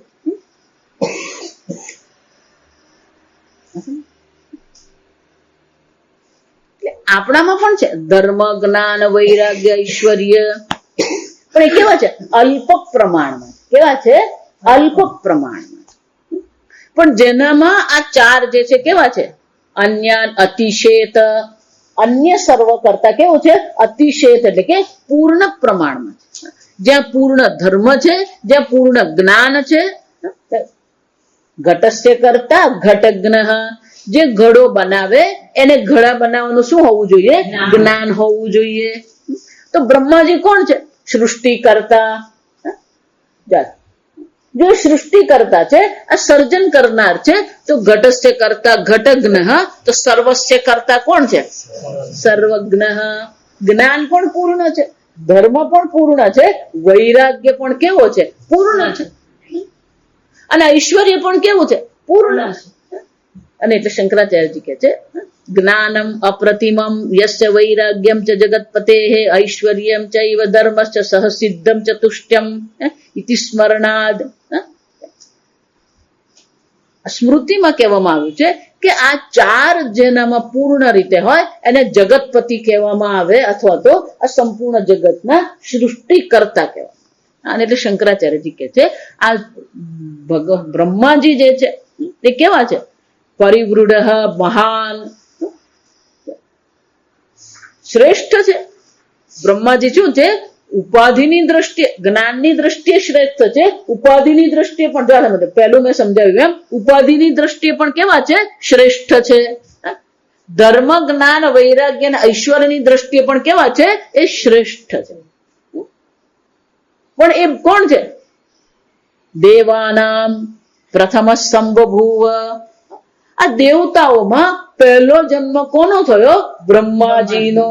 આપણામાં પણ છે ધર્મ જ્ઞાન વૈરાગ્ય ઐશ્વર્ય, પણ એ કેવા છે? અલ્પ પ્રમાણમાં. કેવા છે? અલ્પ પ્રમાણમાં. પણ જેનામાં આ 4 જે છે કેવા છે? અન્ય અતિશેત, અન્ય સર્વ કરતા કેવું છે? અતિશેત, એટલે કે પૂર્ણ પ્રમાણમાં. જ્યાં પૂર્ણ ધર્મ છે, જ્યાં પૂર્ણ જ્ઞાન છે. ઘટસ્ય કરતા ઘટજ્ઞ, જે ઘડો બનાવે એને ઘડા બનાવવાનું શું હોવું જોઈએ? જ્ઞાન હોવું જોઈએ. તો બ્રહ્માજી કોણ છે? સૃષ્ટિ કરતા. જો સૃષ્ટિ કરતા છે, આ સર્જન કરનાર છે, તો ઘટસ્ય કરતા ઘટજ્ઞ, તો સર્વસ્ય કરતા કોણ છે? સર્વજ્ઞ. જ્ઞાન પણ પૂર્ણ છે, ધર્મ પણ પૂર્ણ છે, વૈરાગ્ય પણ કેવો છે? પૂર્ણ છે, અને ઐશ્વર્ય પણ કેવું છે? પૂર્ણ છે. અને એટલે શંકરાચાર્યજી કહે છે જ્ઞાનમ અપ્રતિમમ યસ્ય વૈરાગ્યમ ચ જગતપતેઃ ઐશ્વર્યમ ચૈવ ધર્મશ્ચ સહસિદ્ધમ ચતુષ્ટ્યમ ઇતિ સ્મરણાદ. સ્મૃતિમાં કહેવામાં આવ્યું છે કે આ 4 જેનામાં પૂર્ણ રીતે હોય એને જગતપતિ કહેવામાં આવે, અથવા તો આ સંપૂર્ણ જગતના સૃષ્ટિ કરતા કહેવામાં. અને એટલે શંકરાચાર્યજી કહે છે આ બ્રહ્માજી જે છે તે કેવા છે? પરિવૃઢ, મહાન, શ્રેષ્ઠ છે. બ્રહ્માજી શું છે? ઉપાધિની દ્રષ્ટિએ, જ્ઞાનની દ્રષ્ટિએ શ્રેષ્ઠ છે, ઉપાધિની દ્રષ્ટિએ પણ, પહેલું મેં સમજાવ્યું એમ, ઉપાધિની દ્રષ્ટિએ પણ કેવા છે? શ્રેષ્ઠ છે. ધર્મ જ્ઞાન વૈરાગ્ય અને ઐશ્વર્યની દ્રષ્ટિએ પણ કેવા છે? એ શ્રેષ્ઠ છે. પણ એ કોણ છે? દેવાનામ પ્રથમ સંબભૂવ. આ દેવતાઓમાં પહેલો જન્મ કોનો થયો? બ્રહ્માજીનો.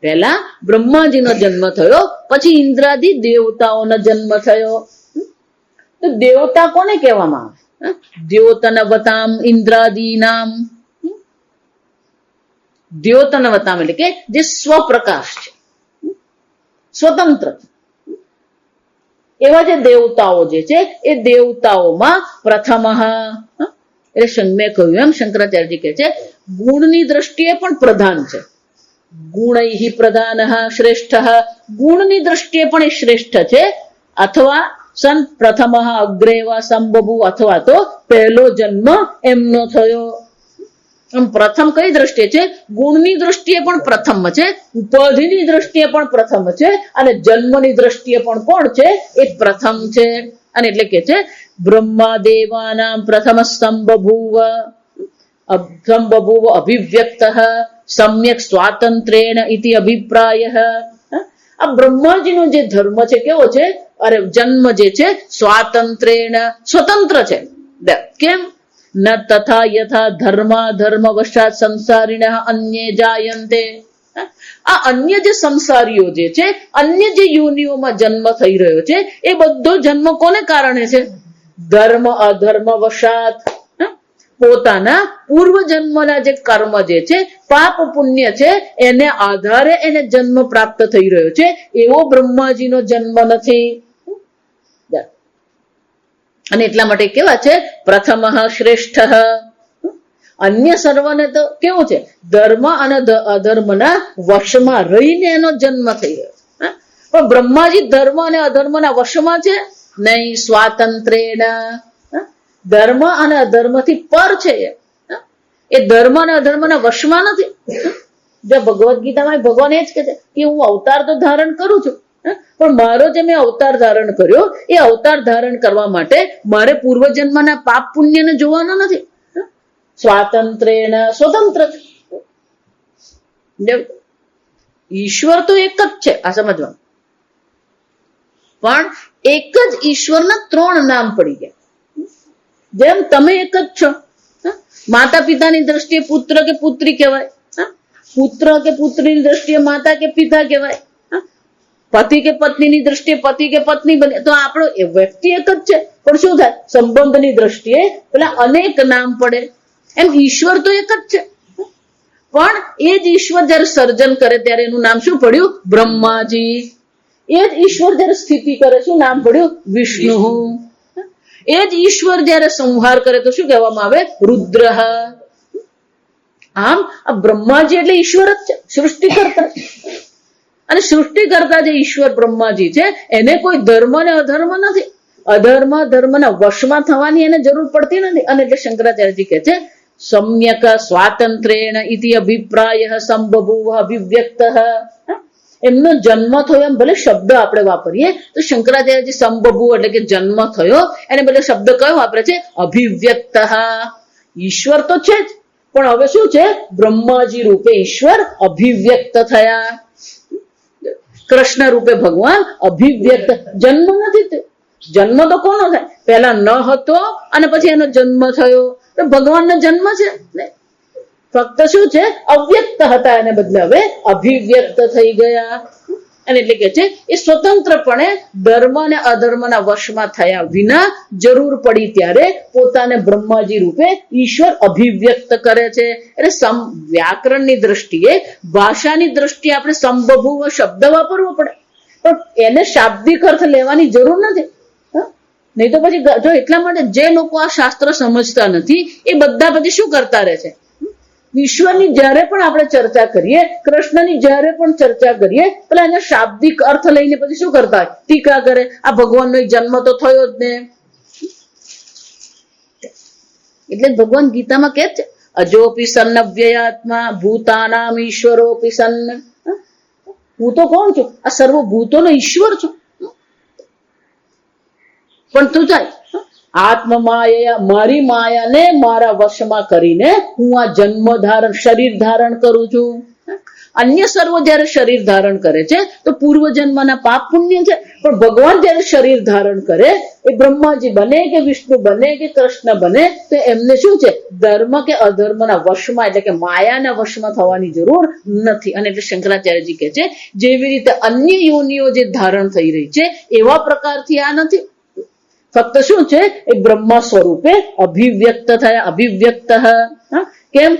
પહેલા બ્રહ્માજીનો જન્મ થયો, પછી ઇન્દ્રાદિ દેવતાઓનો જન્મ થયો. તો દેવતા કોને કહેવામાં આવે? દ્યોતનવતામ ઇન્દ્રાદીનામ. દ્યોતનવતામ એટલે કે જે સ્વપ્રકાશ છે, સ્વતંત્ર. એવા જે દેવતાઓ જે છે એ દેવતાઓમાં પ્રથમ, એટલે મેં કહ્યું એમ શંકરાચાર્યજી કહે છે ગુણની દ્રષ્ટિએ પણ પ્રધાન છે. ગુણૈ પ્રધાન શ્રેષ્ઠ, ગુણની દ્રષ્ટિએ પણ એ શ્રેષ્ઠ છે. અથવા સન પ્રથમ અગ્રેવા સંબભૂ, અથવા તો પહેલો જન્મ એમનો થયો. આમ પ્રથમ કઈ દ્રષ્ટિએ છે? ગુણની દ્રષ્ટિએ પણ પ્રથમ છે, ઉપાધિની દ્રષ્ટિએ પણ પ્રથમ છે, અને જન્મની દ્રષ્ટિએ પણ કોણ છે? એ પ્રથમ છે. અને એટલે કે છે બ્રહ્મા દેવાનામ પ્રથમ સંબભૂવ, સંબભૂવ અભિવ્યક્ત સમ્યક સ્વાતંત્રેણ ઇતિ અભિપ્રાય. આ બ્રહ્માજીનો જે ધર્મ છે કેવો છે? અરે જન્મ જે છે સ્વાતંત્રેણ, સ્વતંત્ર છે. કેમ? ન તથા યથા ધર્મા ધર્મ વશાત સંસારીણ અન્ય જાયંતે. આ અન્ય જે સંસારીઓ જે છે, અન્ય જે યોનિઓમાં જન્મ થઈ રહ્યો છે, એ બધો જન્મ કોને કારણે છે? ધર્મ અધર્મ વશાત. પોતાના પૂર્વ જન્મના જે કર્મ જે છે, પાપ પુણ્ય છે, એને આધારે એને જન્મ પ્રાપ્ત થઈ રહ્યો છે. એવો બ્રહ્માજીનો જન્મ નથી. અને એટલા માટે કેવા છે? પ્રથમ શ્રેષ્ઠ. અન્ય સર્વને તો કેવું છે, ધર્મ અને અધર્મના વશમાં રહીને એનો જન્મ થઈ ગયો. પણ બ્રહ્માજી ધર્મ અને અધર્મના વશમાં છે નહીં. સ્વાતંત્રેણ, ધર્મ અને અધર્મથી પર છે. એ ધર્મ અને અધર્મના વશમાં નથી. જો ભગવદ્ ગીતામાં ભગવાન એ જ કહે છે કે હું અવતાર તો ધારણ કરું છું, પણ મારો જે મેં અવતાર ધારણ કર્યો એ અવતાર ધારણ કરવા માટે મારે પૂર્વજન્મના પાપ પુણ્યને જોવાનો નથી. સ્વાતંત્રેણ, સ્વતંત્ર. ઈશ્વર તો એક જ છે, આ સમજવાનું. પણ એક જ ઈશ્વરના 3 નામ પડી ગયા. જેમ તમે એક જ છો. માતા પિતાની દ્રષ્ટિએ પુત્ર કે પુત્રી કહેવાય, પુત્ર કે પુત્રીની દ્રષ્ટિએ માતા કે પિતા કહેવાય, પતિ કે પત્નીની દ્રષ્ટિએ પતિ કે પત્ની બને. તો આપણો વ્યક્તિ એક જ છે, પણ શું થાય, સંબંધની દ્રષ્ટિએ પેલા અનેક નામ પડે. એમ ઈશ્વર તો એક જ છે, પણ એ જ ઈશ્વર જયારે સર્જન કરે ત્યારે એનું નામ શું પડ્યું, બ્રહ્માજી. એ જ ઈશ્વર જયારે સ્થિતિ કરે શું નામ પડ્યું, વિષ્ણુ. એ જ ઈશ્વર જયારે સંહાર કરે તો શું કહેવામાં આવે, રુદ્ર. આમ આ બ્રહ્માજી એટલે ઈશ્વર જ છે, સૃષ્ટિકર્તા. અને સૃષ્ટિકર્તા જે ઈશ્વર બ્રહ્માજી છે એને કોઈ ધર્મ ને અધર્મ નથી. અધર્મ ધર્મના વશમાં થવાની એને જરૂર પડતી નથી. અને એટલે શંકરાચાર્યજી કહે છે સમ્યક સ્વાતંત્રેણ ઇતિ અભિપ્રાય સંબભૂવ અભિવ્યક્ત. એમનો જન્મ થયો એમ ભલે શબ્દ આપણે વાપરીએ તો શંકરાચાર્યજી સંબભૂ એટલે કે જન્મ થયો એને બદલે શબ્દ કયો વાપરે છે, અભિવ્યક્ત. ઈશ્વર તો છે જ, પણ હવે શું છે, બ્રહ્માજી રૂપે ઈશ્વર અભિવ્યક્ત થયા. કૃષ્ણ રૂપે ભગવાન અભિવ્યક્ત. જન્મ નથી થયો. જન્મ તો કોનો થાય, પહેલા ન હતો અને પછી એનો જન્મ થયો. તો ભગવાનનો જન્મ છે ને, ફક્ત શું છે, અવ્યક્ત હતા એને બદલે હવે અભિવ્યક્ત થઈ ગયા. અને એટલે કે છે એ સ્વતંત્રપણે ધર્મ અને અધર્મના વશમાં થયા વિના જરૂર પડી ત્યારે પોતાને બ્રહ્માજી રૂપે ઈશ્વર અભિવ્યક્ત કરે છે. એટલે વ્યાકરણની દ્રષ્ટિએ, ભાષાની દ્રષ્ટિએ આપણે સંબભૂવ શબ્દ વાપરવો પડે, પણ એને શાબ્દિક અર્થ લેવાની જરૂર નથી. નહીં તો પછી જો એટલા માટે જે લોકો આ શાસ્ત્ર સમજતા નથી એ બધા પછી શું કરતા રહે છે, ઈશ્વરની જ્યારે પણ આપણે ચર્ચા કરીએ, કૃષ્ણની જ્યારે પણ ચર્ચા કરીએ, પેલા એના શાબ્દિક અર્થ લઈને પછી શું કરતા હોય, ટીકા કરે. આ ભગવાનનો જન્મ તો થયો જ ને. એટલે ભગવાન ગીતામાં કહે છે અજોપી સન્ન વ્યયાત્મા ભૂતાનામ ઈશ્વરોપી સન્ન. હું તો કોણ છું, આ સર્વભૂતોનો ઈશ્વર છું. પણ તું જાય આત્મ માયા, મારી માયાને મારા વશમાં કરીને હું આ જન્મ ધારણ શરીર ધારણ કરું છું. અન્ય સર્વ જયારે શરીર ધારણ કરે છે તો પૂર્વ જન્મના પાપ પુણ્ય છે, પણ ભગવાન જયારે શરીર ધારણ કરે એ બ્રહ્માજી બને કે વિષ્ણુ બને કે કૃષ્ણ બને તો એમને શું છે, ધર્મ કે અધર્મના વશમાં એટલે કે માયાના વશમાં થવાની જરૂર નથી. અને એટલે શંકરાચાર્યજી કહે છે જેવી રીતે અન્ય યોનિઓ જે ધારણ થઈ રહી છે એવા પ્રકારથી આ નથી. ફક્ત શું છે, એ બ્રહ્મા સ્વરૂપે અભિવ્યક્ત થયા. અભિવ્યક્ત કેમ,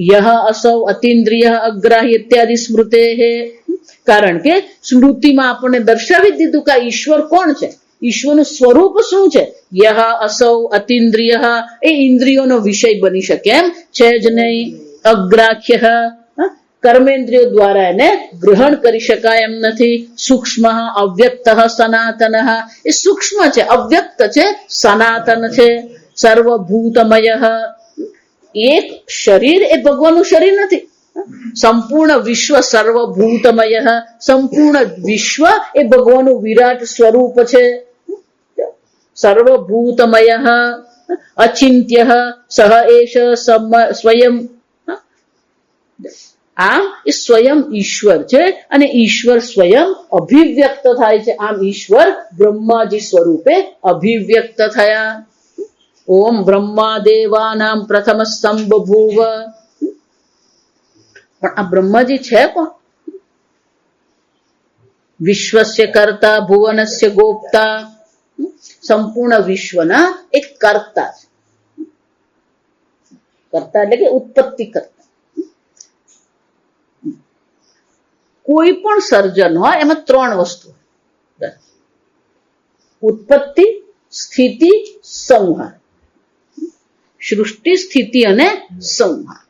યહ અસૌ અતિન્દ્રિય અગ્રાહ્ય ઇત્યાદિ સ્મૃતે. કારણ કે સ્મૃતિમાં આપણને દર્શાવી દીધું કે ઈશ્વર કોણ છે, ઈશ્વરનું સ્વરૂપ શું છે. યહ અસૌ અતિન્દ્રિય, એ ઇન્દ્રિયોનો વિષય બની શકે એમ છે જ નહીં. અગ્રાહ્ય, કર્મેન્દ્રિયો દ્વારા એને ગ્રહણ કરી શકાય એમ નથી. સૂક્ષ્મ અવ્યક્ત સનાતન, એ સૂક્ષ્મ છે, અવ્યક્ત છે, સનાતન છે. સર્વભૂતમય, એક શરીર એ ભગવાનનું શરીર નથી. સંપૂર્ણ વિશ્વ સર્વભૂતમય, સંપૂર્ણ વિશ્વ એ ભગવાનનું વિરાટ સ્વરૂપ છે. સર્વભૂતમય અચિંત્ય સહ એષ સ્વયં. આમ એ સ્વયં ઈશ્વર છે અને ઈશ્વર સ્વયં અભિવ્યક્ત થાય છે. આમ ઈશ્વર બ્રહ્માજી સ્વરૂપે અભિવ્યક્ત થયા. ઓમ બ્રહ્મા દેવાનામ પ્રથમ સંબભૂવ. પણ આ બ્રહ્માજી છે કોણ, વિશ્વસ્ય કર્તા ભુવનસ્ય ગોપ્તા. સંપૂર્ણ વિશ્વના એક કર્તા છે. કર્તા એટલે કે ઉત્પત્તિ કરતા. કોઈ પણ સર્જન હોય એમાં 3 વસ્તુ, ઉત્પત્તિ, સ્થિતિ, સંહાર. સૃષ્ટિ, સ્થિતિ અને સંહાર.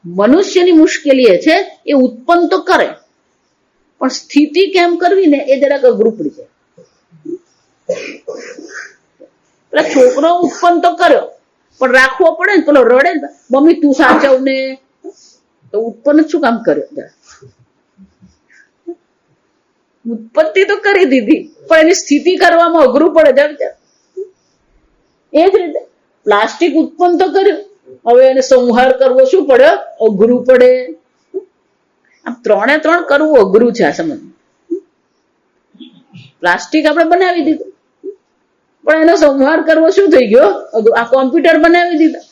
મનુષ્યની મુશ્કેલી એ છે એ ઉત્પન્ન તો કરે, પણ સ્થિતિ કેમ કરવી ને એ જરાક અઘરું પડી જાય. પેલા છોકરો ઉત્પન્ન તો કર્યો, પણ રાખવો પડે ને, પેલો રડે ને, મમ્મી તું સાચવ ને, તો ઉત્પન્ન શું કામ કર્યો? ઉત્પત્તિ તો કરી દીધી, પણ એની સ્થિતિ કરવામાં અઘરું પડે. એ જ રીતે પ્લાસ્ટિક ઉત્પન્ન તો કર્યું, હવે એને સંહાર કરવો શું પડે? અઘરું પડે. આમ ત્રણે ત્રણ કરવું અઘરું છે. આ સમજ, પ્લાસ્ટિક આપણે બનાવી દીધું, પણ એનો સંહાર કરવો શું થઈ ગયો? આ કોમ્પ્યુટર બનાવી દીધા,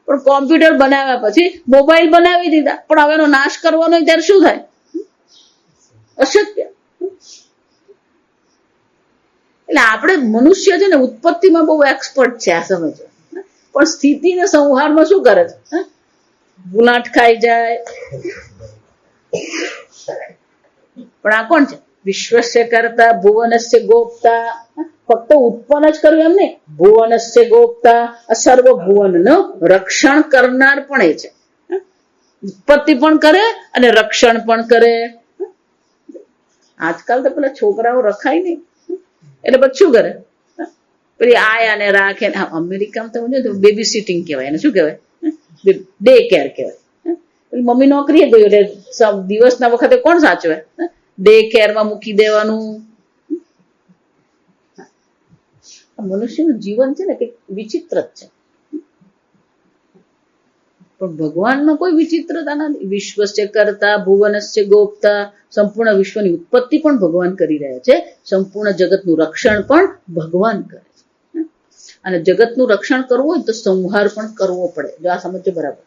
પણ કોમ્પ્યુટર બનાવ્યા પછી મોબાઈલ બનાવી દીધા, પણ હવે એનો નાશ કરવાનો ત્યારે શું થાય? અશક્ય. એટલે આપણે મનુષ્ય છે ને ઉત્પત્તિમાં બહુ એક્સપર્ટ છે, આ સમજો, પણ સ્થિતિ ને સંહારમાં શું કરે છે? ગુલાટ ખાઈ જાય. પણ આ કોણ છે? વિશ્વસ્ય કર્તા ભુવનસ્ય ગોપ્તા. ફક્ત ઉત્પન્ન જ કર્યું એમ નહીં, ભુવનસ્ય ગોપ્તા, સર્વ ભુવનનું રક્ષણ કરનાર પણ એ છે. ઉત્પત્તિ પણ કરે અને રક્ષણ પણ કરે. આજકાલ તો પેલા છોકરાઓ રખાય નહીં, એટલે પછી શું કરે? પેલી આયાને રાખે. અમેરિકામાં તો બેબી સિટિંગ કહેવાય, એને શું કહેવાય? ડે કેર કહેવાય. પેલી મમ્મી નોકરીએ ગયું એટલે દિવસના વખતે કોણ સાચવે? ડે કેરમાં મૂકી દેવાનું. મનુષ્યનું જીવન છે ને કંઈક વિચિત્ર જ છે, પણ ભગવાનમાં કોઈ વિચિત્રતા નથી. વિશ્વસ્ય કર્તા ભુવનસ્ય ગોપ્તા. સંપૂર્ણ વિશ્વની ઉત્પત્તિ પણ ભગવાન કરી રહ્યા છે, સંપૂર્ણ જગતનું રક્ષણ પણ ભગવાન કરે છે. અને જગતનું રક્ષણ કરવું હોય તો સંહાર પણ કરવો પડે. જો આ સમજો બરાબર,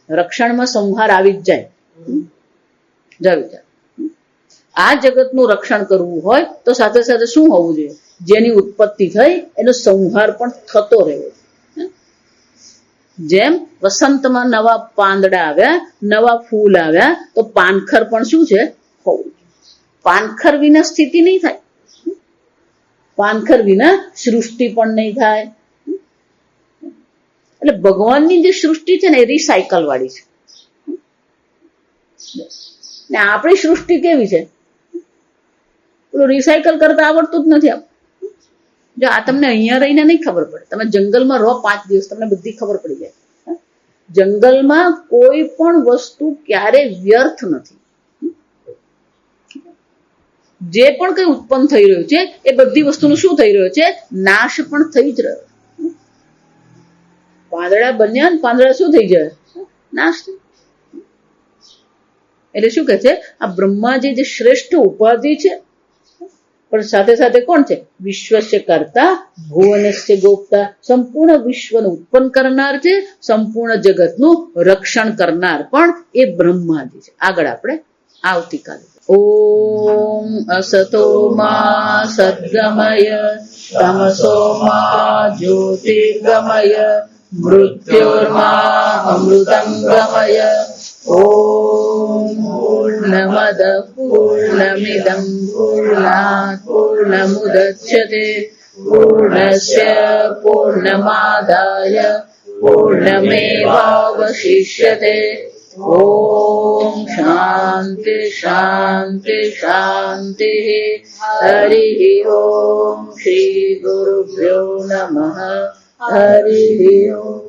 રક્ષણમાં સંહાર આવી જ જાય. આ જગતનું રક્ષણ કરવું હોય તો સાથે સાથે શું હોવું જોઈએ? જેની ઉત્પત્તિ થઈ એનો સંહાર પણ થતો રહેવો. જેમ વસંતમાં નવા પાંદડા આવ્યા, નવા ફૂલ આવ્યા, તો પાનખર પણ શું છે? હોવું. પાનખર વિના સ્થિતિ નહીં થાય, પાનખર વિના સૃષ્ટિ પણ નહીં થાય. એટલે ભગવાનની જે સૃષ્ટિ છે ને એ રિસાયકલ વાળી છે, ને આપણી સૃષ્ટિ કેવી છે? પેલું રિસાયકલ કરતા આવડતું જ નથી. જો આ તમને અહીંયા રહીને નહીં ખબર પડે, તમે જંગલમાં રહો 5 દિવસ, તમને બધી ખબર પડી જાય. જંગલમાં કોઈ પણ વસ્તુ ક્યારે વ્યર્થ નથી. જે પણ કઈ ઉત્પન્ન થઈ રહ્યું છે એ બધી વસ્તુનું શું થઈ રહ્યું છે? નાશ પણ થઈ જ રહ્યો. પાંદડા બન્યા ને પાંદડા શું થઈ જાય? નાશ. એટલે શું કહે છે? આ બ્રહ્માજી જે શ્રેષ્ઠ ઉપાધિ છે, પણ સાથે સાથે કોણ છે? વિશ્વસ્ય કર્તા ભુવનસ્ય ગોપ્તા. સંપૂર્ણ વિશ્વનું ઉત્પન્ન કરનાર છે, સંપૂર્ણ જગતનું રક્ષણ કરનાર પણ એ બ્રહ્માજી છે. આગળ આપણે આવતીકાલે. ઓમ અસતો મા સદ્ગમય તમસો મા જ્યોતિર્ગમય મૃત્યોર્મા અમૃતંગમય. ઓમ પૂર્ણમદ પૂર્ણમિદં પૂર્ણાત પૂર્ણમુદચ્યતે પૂર્ણસ્ય પૂર્ણમાદાય પૂર્ણમેવાવશિષ્યતે. ઓમ શાંતિ શાંતિ શાંતિ. હરિ ઓમ. શ્રી ગુરુભ્યો નમઃ. હરિ ઓમ.